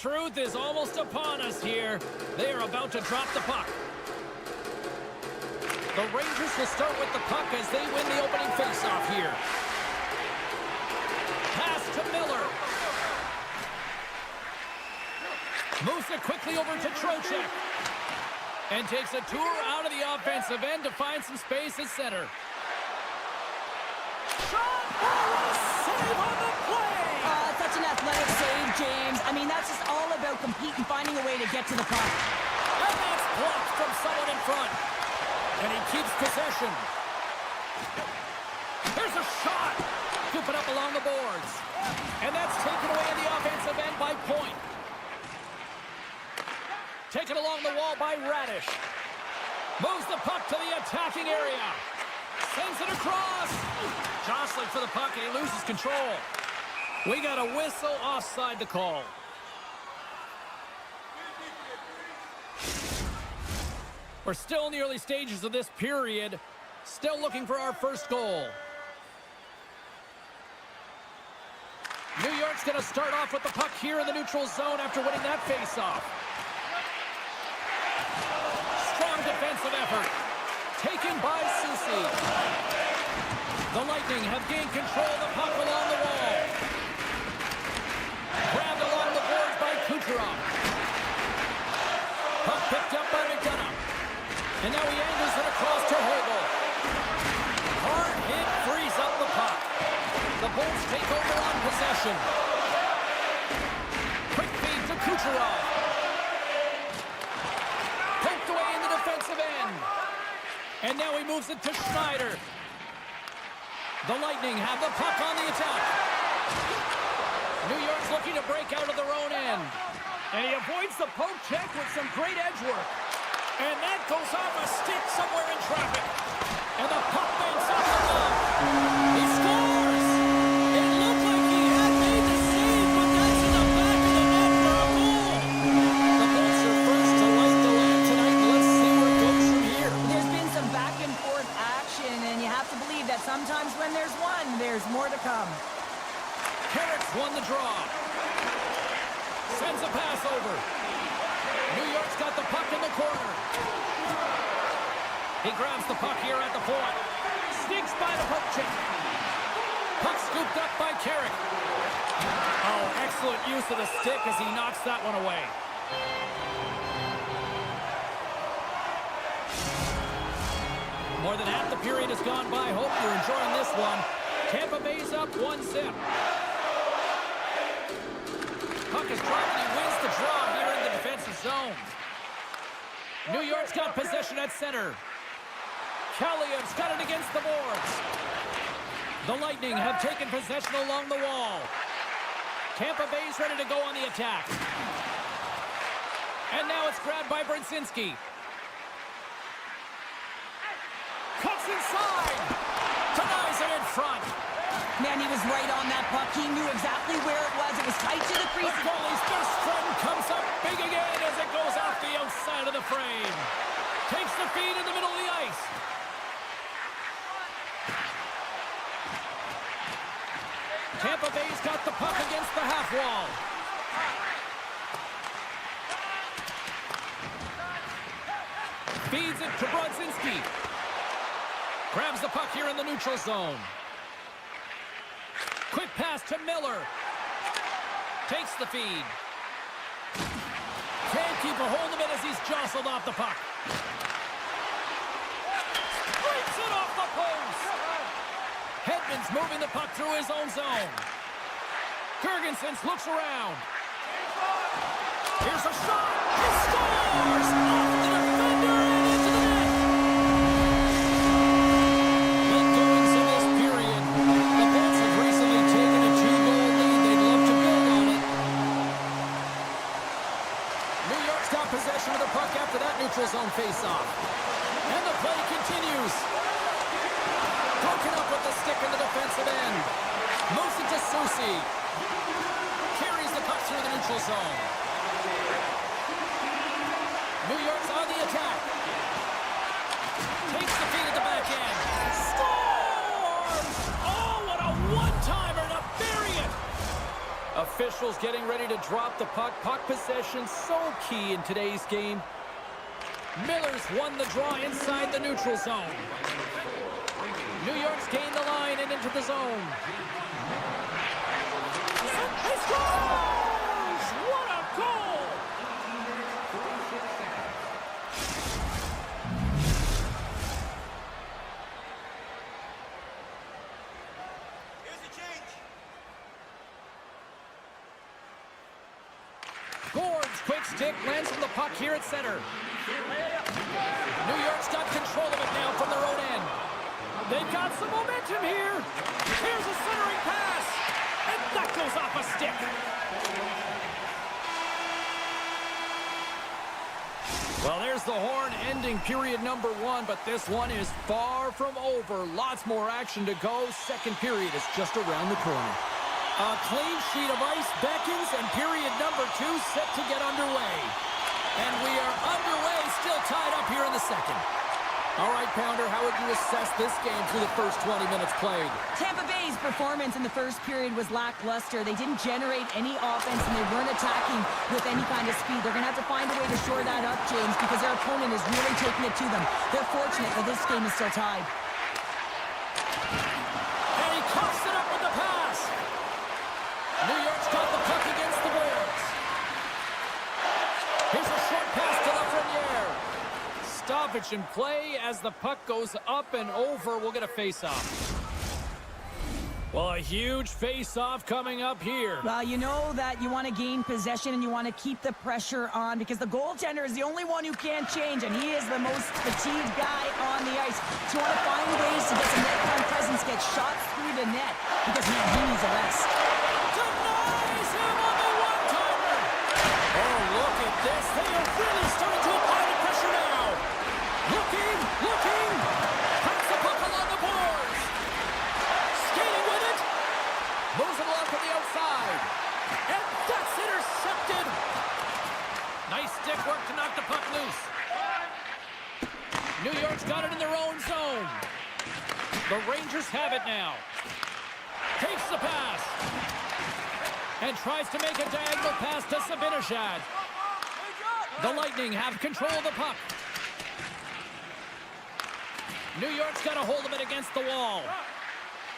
Truth is almost upon us here. They are about to drop the puck. The Rangers will start with the puck as they win the opening faceoff here. Pass to Miller. Moves it quickly over to Trocheck. And takes a tour out of the offensive end to find some space at center. Shot! Oh, save on the play! Such an athletic save, James. I mean, that's just all about competing, finding a way to get to the puck. And that's blocked from someone in front. And he keeps possession. Here's a shot. Scoop it up along the boards. And that's taken away in the offensive end by Point. Taken along the wall by Radish. Moves the puck to the attacking area. Sends it across. Jostling for the puck, and he loses control. We got a whistle offside to call. We're still in the early stages of this period. Still looking for our first goal. New York's going to start off with the puck here in the neutral zone after winning that faceoff. Strong defensive effort. Taken by Susi. The Lightning have gained control of the puck along the wall. Grabbed along the boards by Kucherov. Puck picked up by McDonough. And now he angles it across to Hogel. Hard hit frees up the puck. The Bolts take over on possession. Quick feed to Kucherov. Poked away in the defensive end. And now he moves it to Schneider. The Lightning have the puck on the attack. New York's looking to break out of their own end. And he avoids the poke check with some great edge work. And that goes off a stick somewhere in traffic. And the puck bends have to believe that sometimes when there's one, there's more to come. Carrick's won the draw. Sends a pass over. New York's got the puck in the corner. He grabs the puck here at the point. Sneaks by the poke check. Puck scooped up by Carrick. Oh, excellent use of the stick as he knocks that one away. More than half the period has gone by. Hope you're enjoying this one. Tampa Bay's up 1-0. Puck is dropped and he wins the draw here in the defensive zone. New York's got possession at center. Kalliev's got it against the boards. The Lightning have taken possession along the wall. Tampa Bay's ready to go on the attack. And now it's grabbed by Brzezinski. Cuts inside. Denies it in front. Man, he was right on that puck. He knew exactly where it was. It was tight to the The crease. goalie's best friend comes up big again as it goes off the outside of the frame. Takes the feed in the middle of the ice. Tampa Bay's got the puck against the half wall. Feeds it to Brzezinski. Grabs the puck here in the neutral zone. Quick pass to Miller. Takes the feed. Can't keep a hold of it as he's jostled off the puck. Breaks it off the post. Hedman's moving the puck through his own zone. Girgensons looks around. Here's a shot. He scores! Off the defender and into the net. Late goings in this period. The Bolts have recently taken a 2-goal lead. They'd love to build on it. New York's got possession of the puck after that neutral zone face-off. And the play continues. Broken up with the stick in the defensive end. Moves it to Susi. Carries the puck through the neutral zone. New York's on the attack. Takes the feed at the back end. Scores! Oh, what a one-timer to bury it! Officials getting ready to drop the puck. Puck possession so key in today's game. Miller's won the draw inside the neutral zone. New York's gained the line and into the zone. He scores! What a goal! Here's the change. Gord's quick stick lands from the puck here at center. New York's got control of it now from their own end. They've got some momentum here. Here's a centering pass. And that goes off a stick. Well, there's the horn ending period number 1, but this one is far from over. Lots more action to go. Second period is just around the corner. A clean sheet of ice beckons, and period number 2 set to get underway. And we are underway, still tied up here in the second. All right, Pounder, how would you assess this game through the first 20 minutes played? Tampa Bay's performance in the first period was lackluster. They didn't generate any offense, and they weren't attacking with any kind of speed. They're going to have to find a way to shore that up, James, because their opponent is really taking it to them. They're fortunate that this game is still tied. And he coughs it up with the pass. New York's got the puck against the boards. Here's a short pass to Lafreniere. Stoppage in play as the puck goes up and over. We'll get a face-off. Well, a huge face-off coming up here. Well, you know that you want to gain possession and you want to keep the pressure on because the goaltender is the only one who can't change, and he is the most fatigued guy on the ice. So you want to find ways to get some net-time presence, get shots through the net, because, man, he needs a rest. Denies him on the one-timer. Oh, look at this. They are really starting to apply the pressure now. Looking. Puts the puck along the boards. Skating with it. Moves it along to the outside. And that's intercepted. Nice stick work to knock the puck loose. New York's got it in their own zone. The Rangers have it now. Takes the pass. And tries to make a diagonal pass to Zibanejad. The Lightning have control of the puck. New York's got a hold of it against the wall.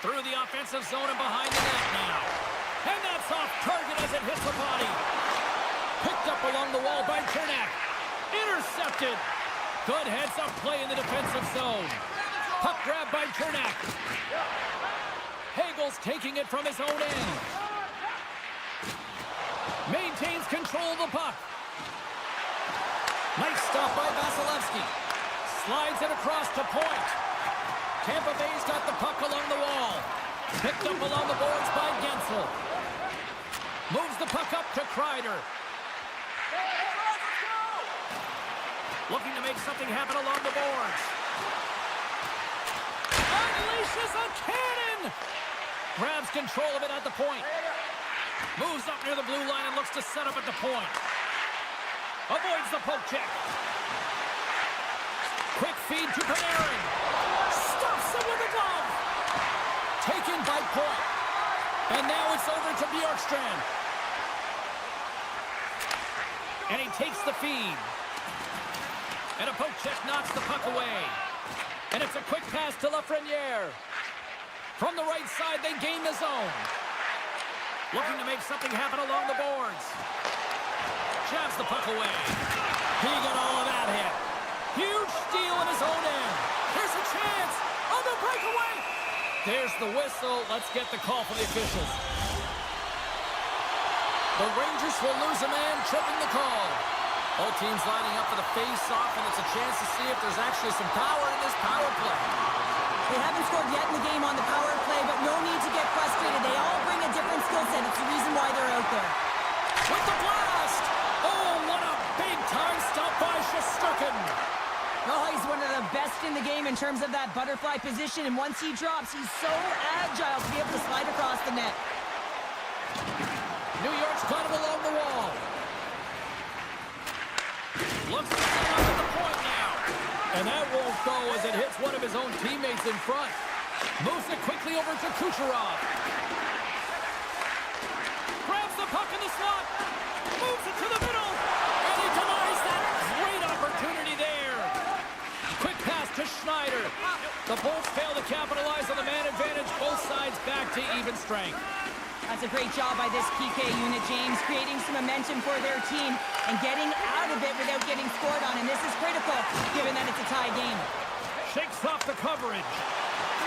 Through the offensive zone and behind the net now. And that's off target as it hits the body. Picked up along the wall by Cernak. Intercepted. Good heads-up play in the defensive zone. Puck grab by Cernak. Hagel's taking it from his own end. Maintains control of the puck. Nice stop by Vasilevsky. Slides it across to point. Tampa Bay's got the puck along the wall. Picked up along the boards by Gensel. Moves the puck up to Kreider. Looking to make something happen along the boards. Unleashes a cannon! Grabs control of it at the point. Moves up near the blue line and looks to set up at the point. Avoids the poke check. Quick feed to Panarin. Stuffs him with a glove. Taken by Point. And now it's over to Bjorkstrand. And he takes the feed. And a poke check knocks the puck away. And it's a quick pass to Lafreniere. From the right side, they gain the zone. Looking to make something happen along the boards. Jabs the puck away. He got all of that hit. Huge steal in his own end. Here's a chance on the breakaway. There's the whistle. Let's get the call from the officials. The Rangers will lose a man, tripping the call. Both teams lining up for the face-off, and it's a chance to see if there's actually some power in this power play. They haven't scored yet in the game on the power play, but no need to get frustrated. They all bring a different skill set. It's the reason why they're out there. With the blast! Oh, what a big-time stop by Shesterkin! Oh, he's one of the best in the game in terms of that butterfly position, and once he drops, he's so agile to be able to slide across the net. New York's got him along the wall. Looks to set up at the point now. And that won't go as it hits one of his own teammates in front. Moves it quickly over to Kucherov. Grabs the puck in the slot. Moves it to the middle. And he denies that great opportunity there. Quick pass to Schneider. The Bolts fail to capitalize on the man advantage. Both sides back to even strength. That's a great job by this PK unit, James, creating some momentum for their team and getting out of it without getting scored on. And this is critical, given that it's a tie game. Shakes off the coverage.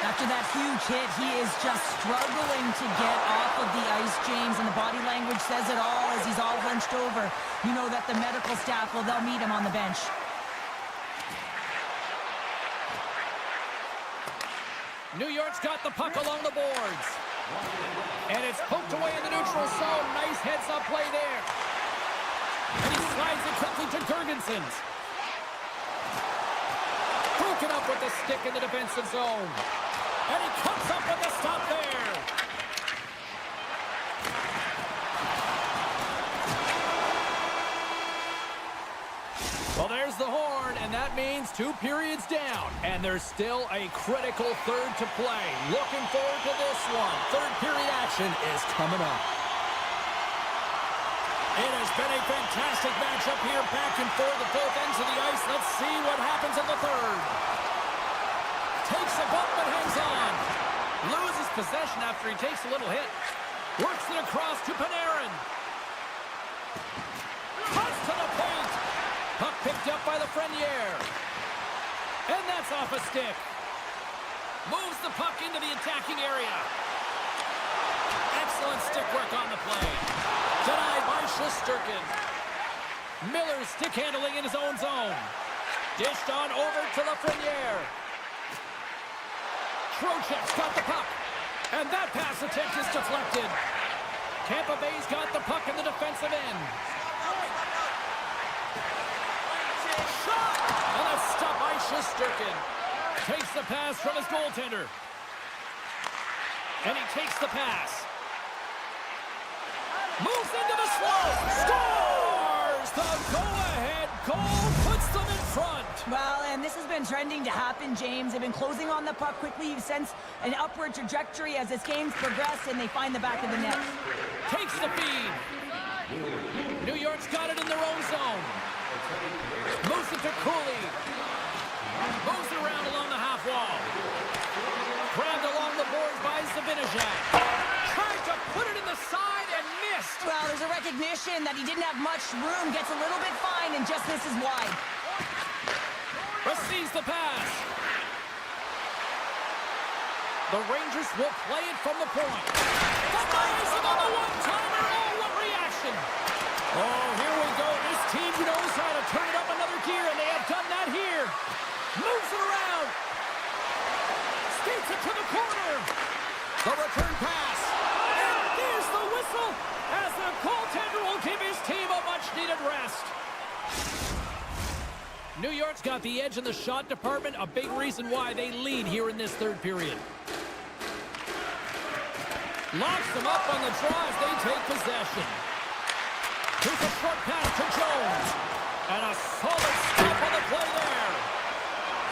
After that huge hit, he is just struggling to get off of the ice, James, and the body language says it all as he's all hunched over. You know that the medical staff, well, they'll meet him on the bench. New York's got the puck along the boards. And it's poked away in the neutral zone. Nice heads-up play there. And he slides it quickly to Girgensons. Broken up with the stick in the defensive zone. And he comes up with the stop there. Well, there's the horn, and that means 2 periods down. And there's still a critical third to play. Looking forward to this one. Third period action is coming up. It has been a fantastic matchup here, back and forth at both ends of the ice. Let's see what happens in the third. Takes a bump and hangs on. Loses possession after he takes a little hit. Works it across to Panarin. Cuts to the paint. Puck picked up by Lafreniere. And that's off a stick. Moves the puck into the attacking area. Excellent stick work on the play. Denied by Shesterkin. Miller's stick handling in his own zone. Dished on over to Lafreniere. Trocheck's got the puck. And that pass attempt is deflected. Tampa Bay's got the puck in the defensive end. Shot! And that's stopped by Shesterkin. Takes the pass from his goaltender. And he takes the pass. Moves into the slot. Scores! The go-ahead goal puts them in front. Well, and this has been trending to happen, James. They've been closing on the puck quickly. You sense an upward trajectory as this game's progressed, and they find the back of the net. Takes the feed. New York's got it in their own zone. Moves it to Cooley. Moves it around along the half wall. Grabbed along the boards by Zibanejad. Tried to put it in the side and missed. Well, there's a recognition that he didn't have much room. Gets a little bit fine and just misses wide. Receives the pass. The Rangers will play it from the point. The Bison on the one-timer. Oh, what reaction. Oh, here we go. This team knows how to turn it up another gear, and they have done that here. Moves it around. Skates it to the corner. The return pass. And there's the whistle as the goaltender will give his team a much-needed rest. New York's got the edge in the shot department, a big reason why they lead here in this third period. Locks them up on the draw as they take possession. Here's a short pass to Jones. And a solid step on the play there.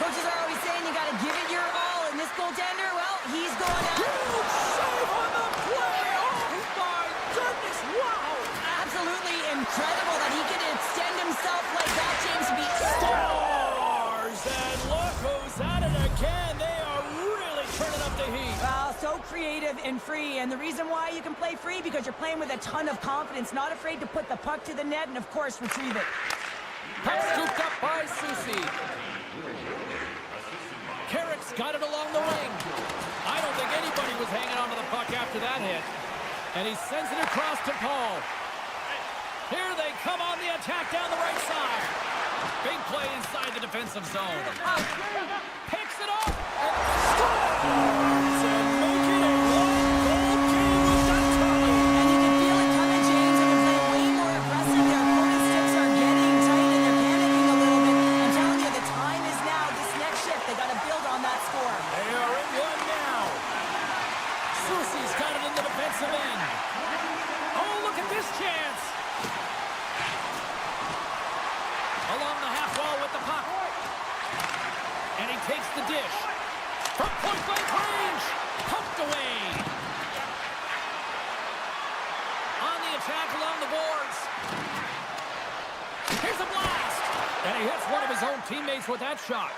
Coaches are always saying you got to give it your all, and this goaltender, well, he's going out. Huge save on the play. Oh, my goodness. Wow. Absolutely incredible that he can extend himself like that, James, to be Stars. And look who's at it again. They are really turning up the heat. Well, so creative and free, and the reason why you can play free because you're playing with a ton of confidence, not afraid to put the puck to the net and, of course, retrieve it. Puck scooped up by Soucy. Carrick's got it along the wing. I don't think anybody was hanging on to the puck after that hit. And he sends it across to Paul. Here they come on the attack down the right side. Big play inside the defensive zone. Picks it up and scores! And make it a one-goal game with that tally. And you can feel it coming, James. They've been playing way more aggressive. Their opponent's sticks are getting tight, and they're panicking a little bit. I'm telling you, the time is now. This next shift, they got to build on that score. They are in one now. Soucy's got it in the defensive end. Oh, look at this chance. Along the half wall with the puck. And he takes the dish. From point-blank range. Pumped away. On the attack along the boards. Here's a blast. And he hits one of his own teammates with that shot.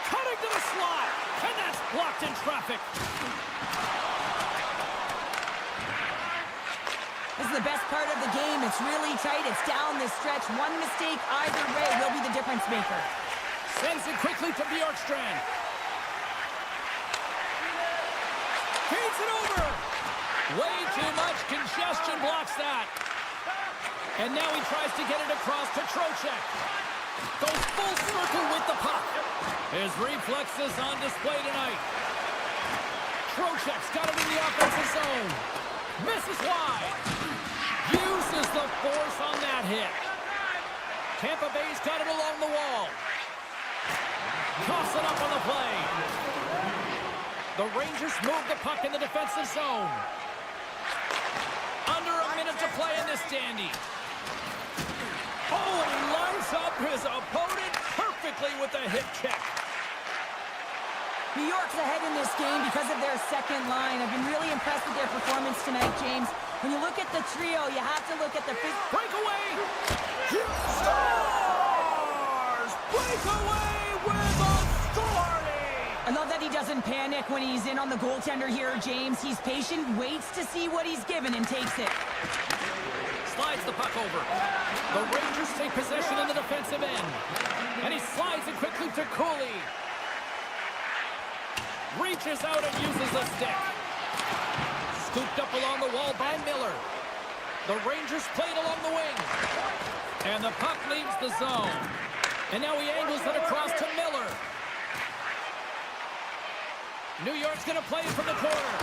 Cutting to the slot. And that's blocked in traffic. This is the best part of the game. It's really tight. It's down this stretch. One mistake either way will be the difference maker. Sends it quickly to Bjorkstrand. Feeds it over. Way too much congestion blocks that. And now he tries to get it across to Trocheck. Goes full circle with the puck. His reflexes on display tonight. Trocheck's got it in the offensive zone. Misses wide. Uses the force on that hit. Tampa Bay's got it along the wall. Toss it up on the play. The Rangers move the puck in the defensive zone. Under a minute to play in this dandy. Oh, and he lines up his opponent perfectly with a hip check. New York's ahead in this game because of their second line. I've been really impressed with their performance tonight, James. When you look at the trio, you have to look at the... Breakaway! Stars! Breakaway with authority! I love that he doesn't panic when he's in on the goaltender here, James. He's patient, waits to see what he's given, and takes it. Slides the puck over. The Rangers take possession in the defensive end. And he slides it quickly to Cooley. Reaches out and uses a stick. Scooped up along the wall by Miller. The Rangers played along the wing. And the puck leaves the zone. And now he angles it across to Miller. New York's going to play it from the corner.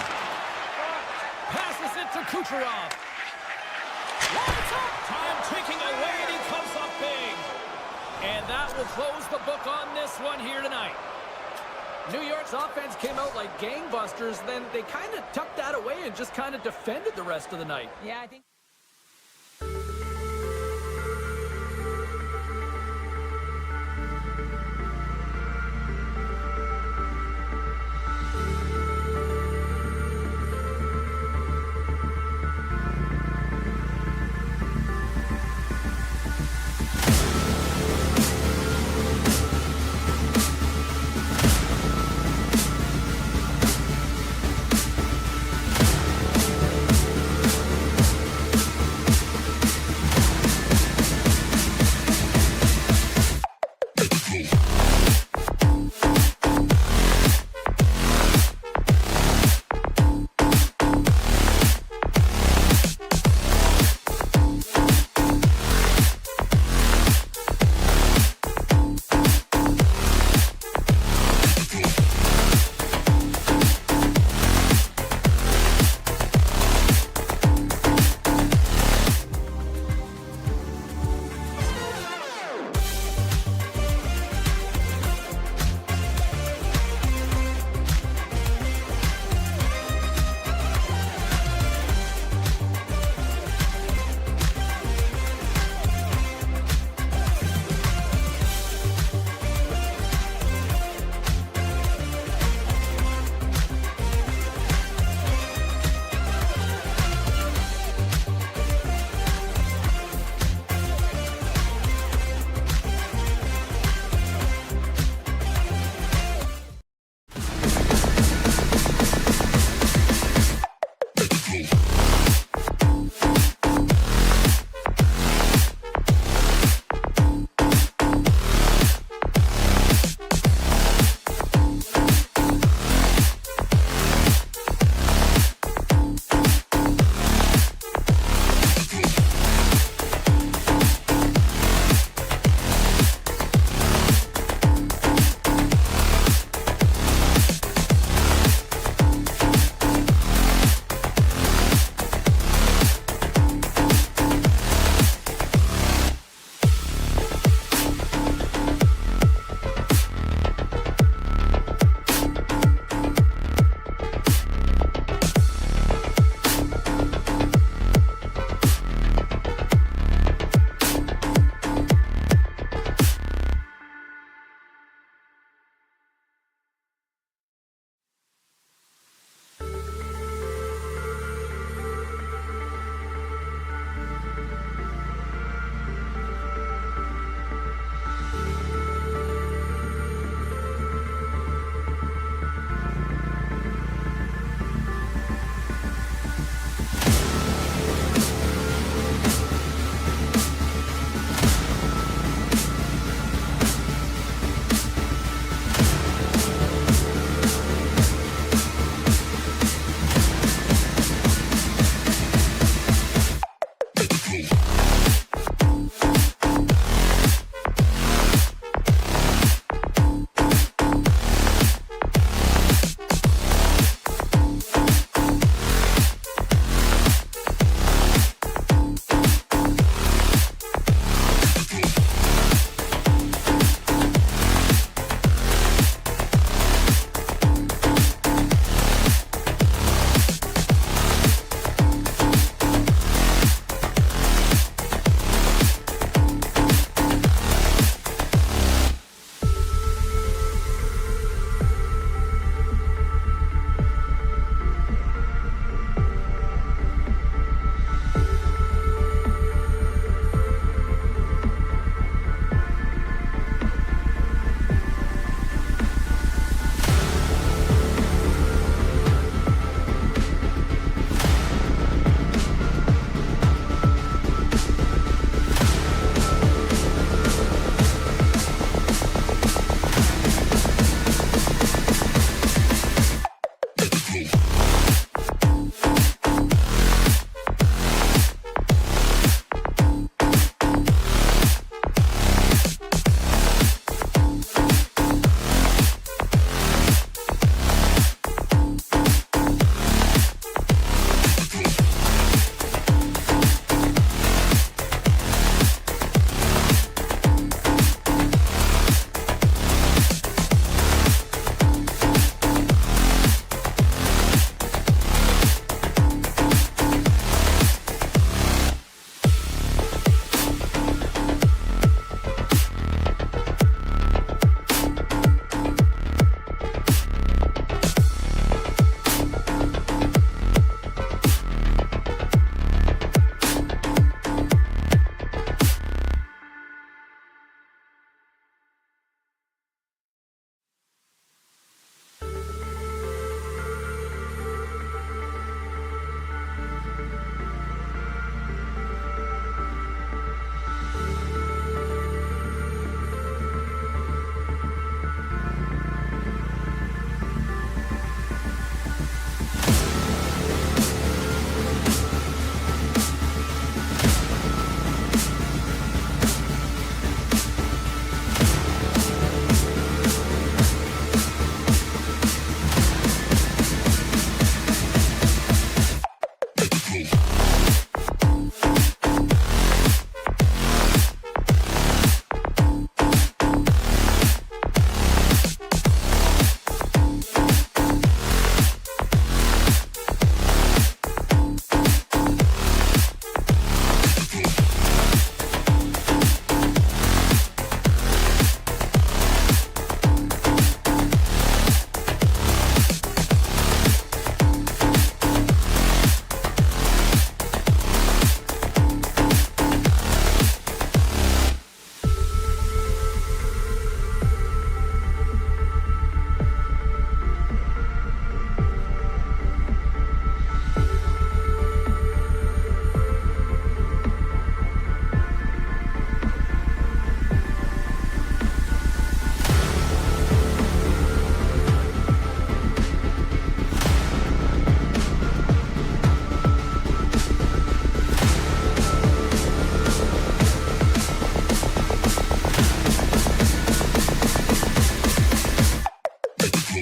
Passes it to Kucherov. Lights up! Time ticking away, and he comes up big. And that will close the book on this one here tonight. New York's offense came out like gangbusters, then they kind of tucked that away and just kind of defended the rest of the night. Yeah, I think...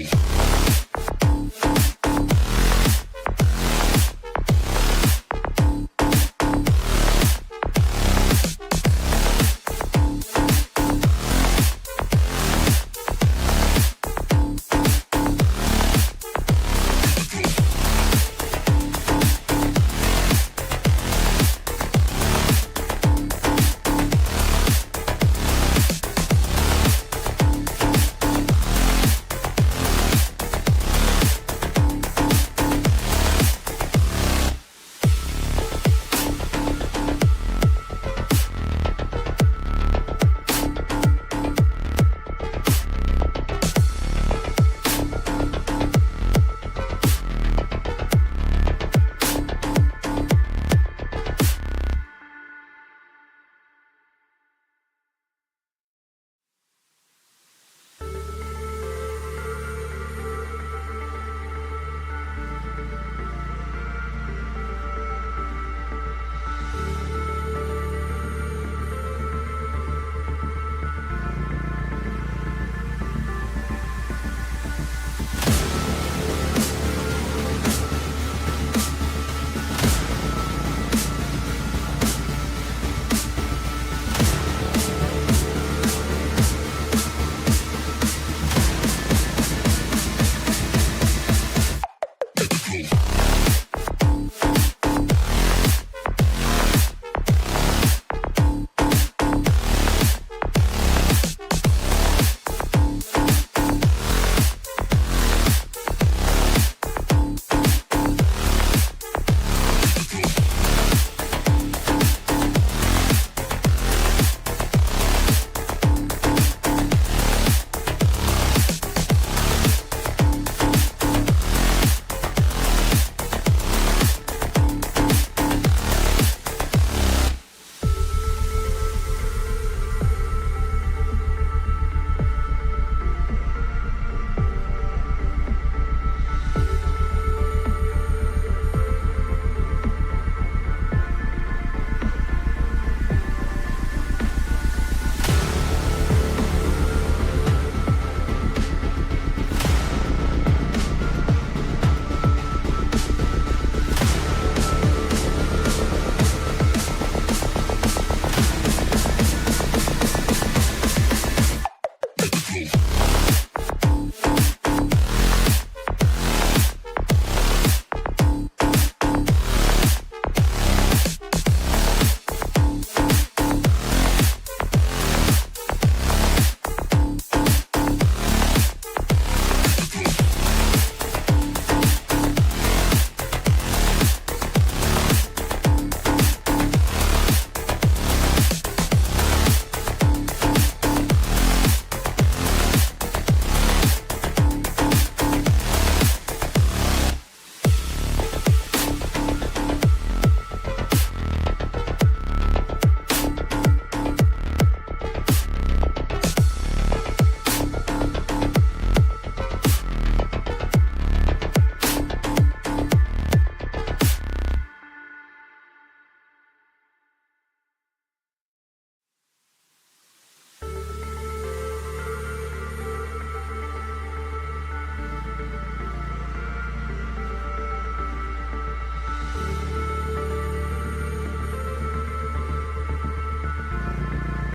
flow.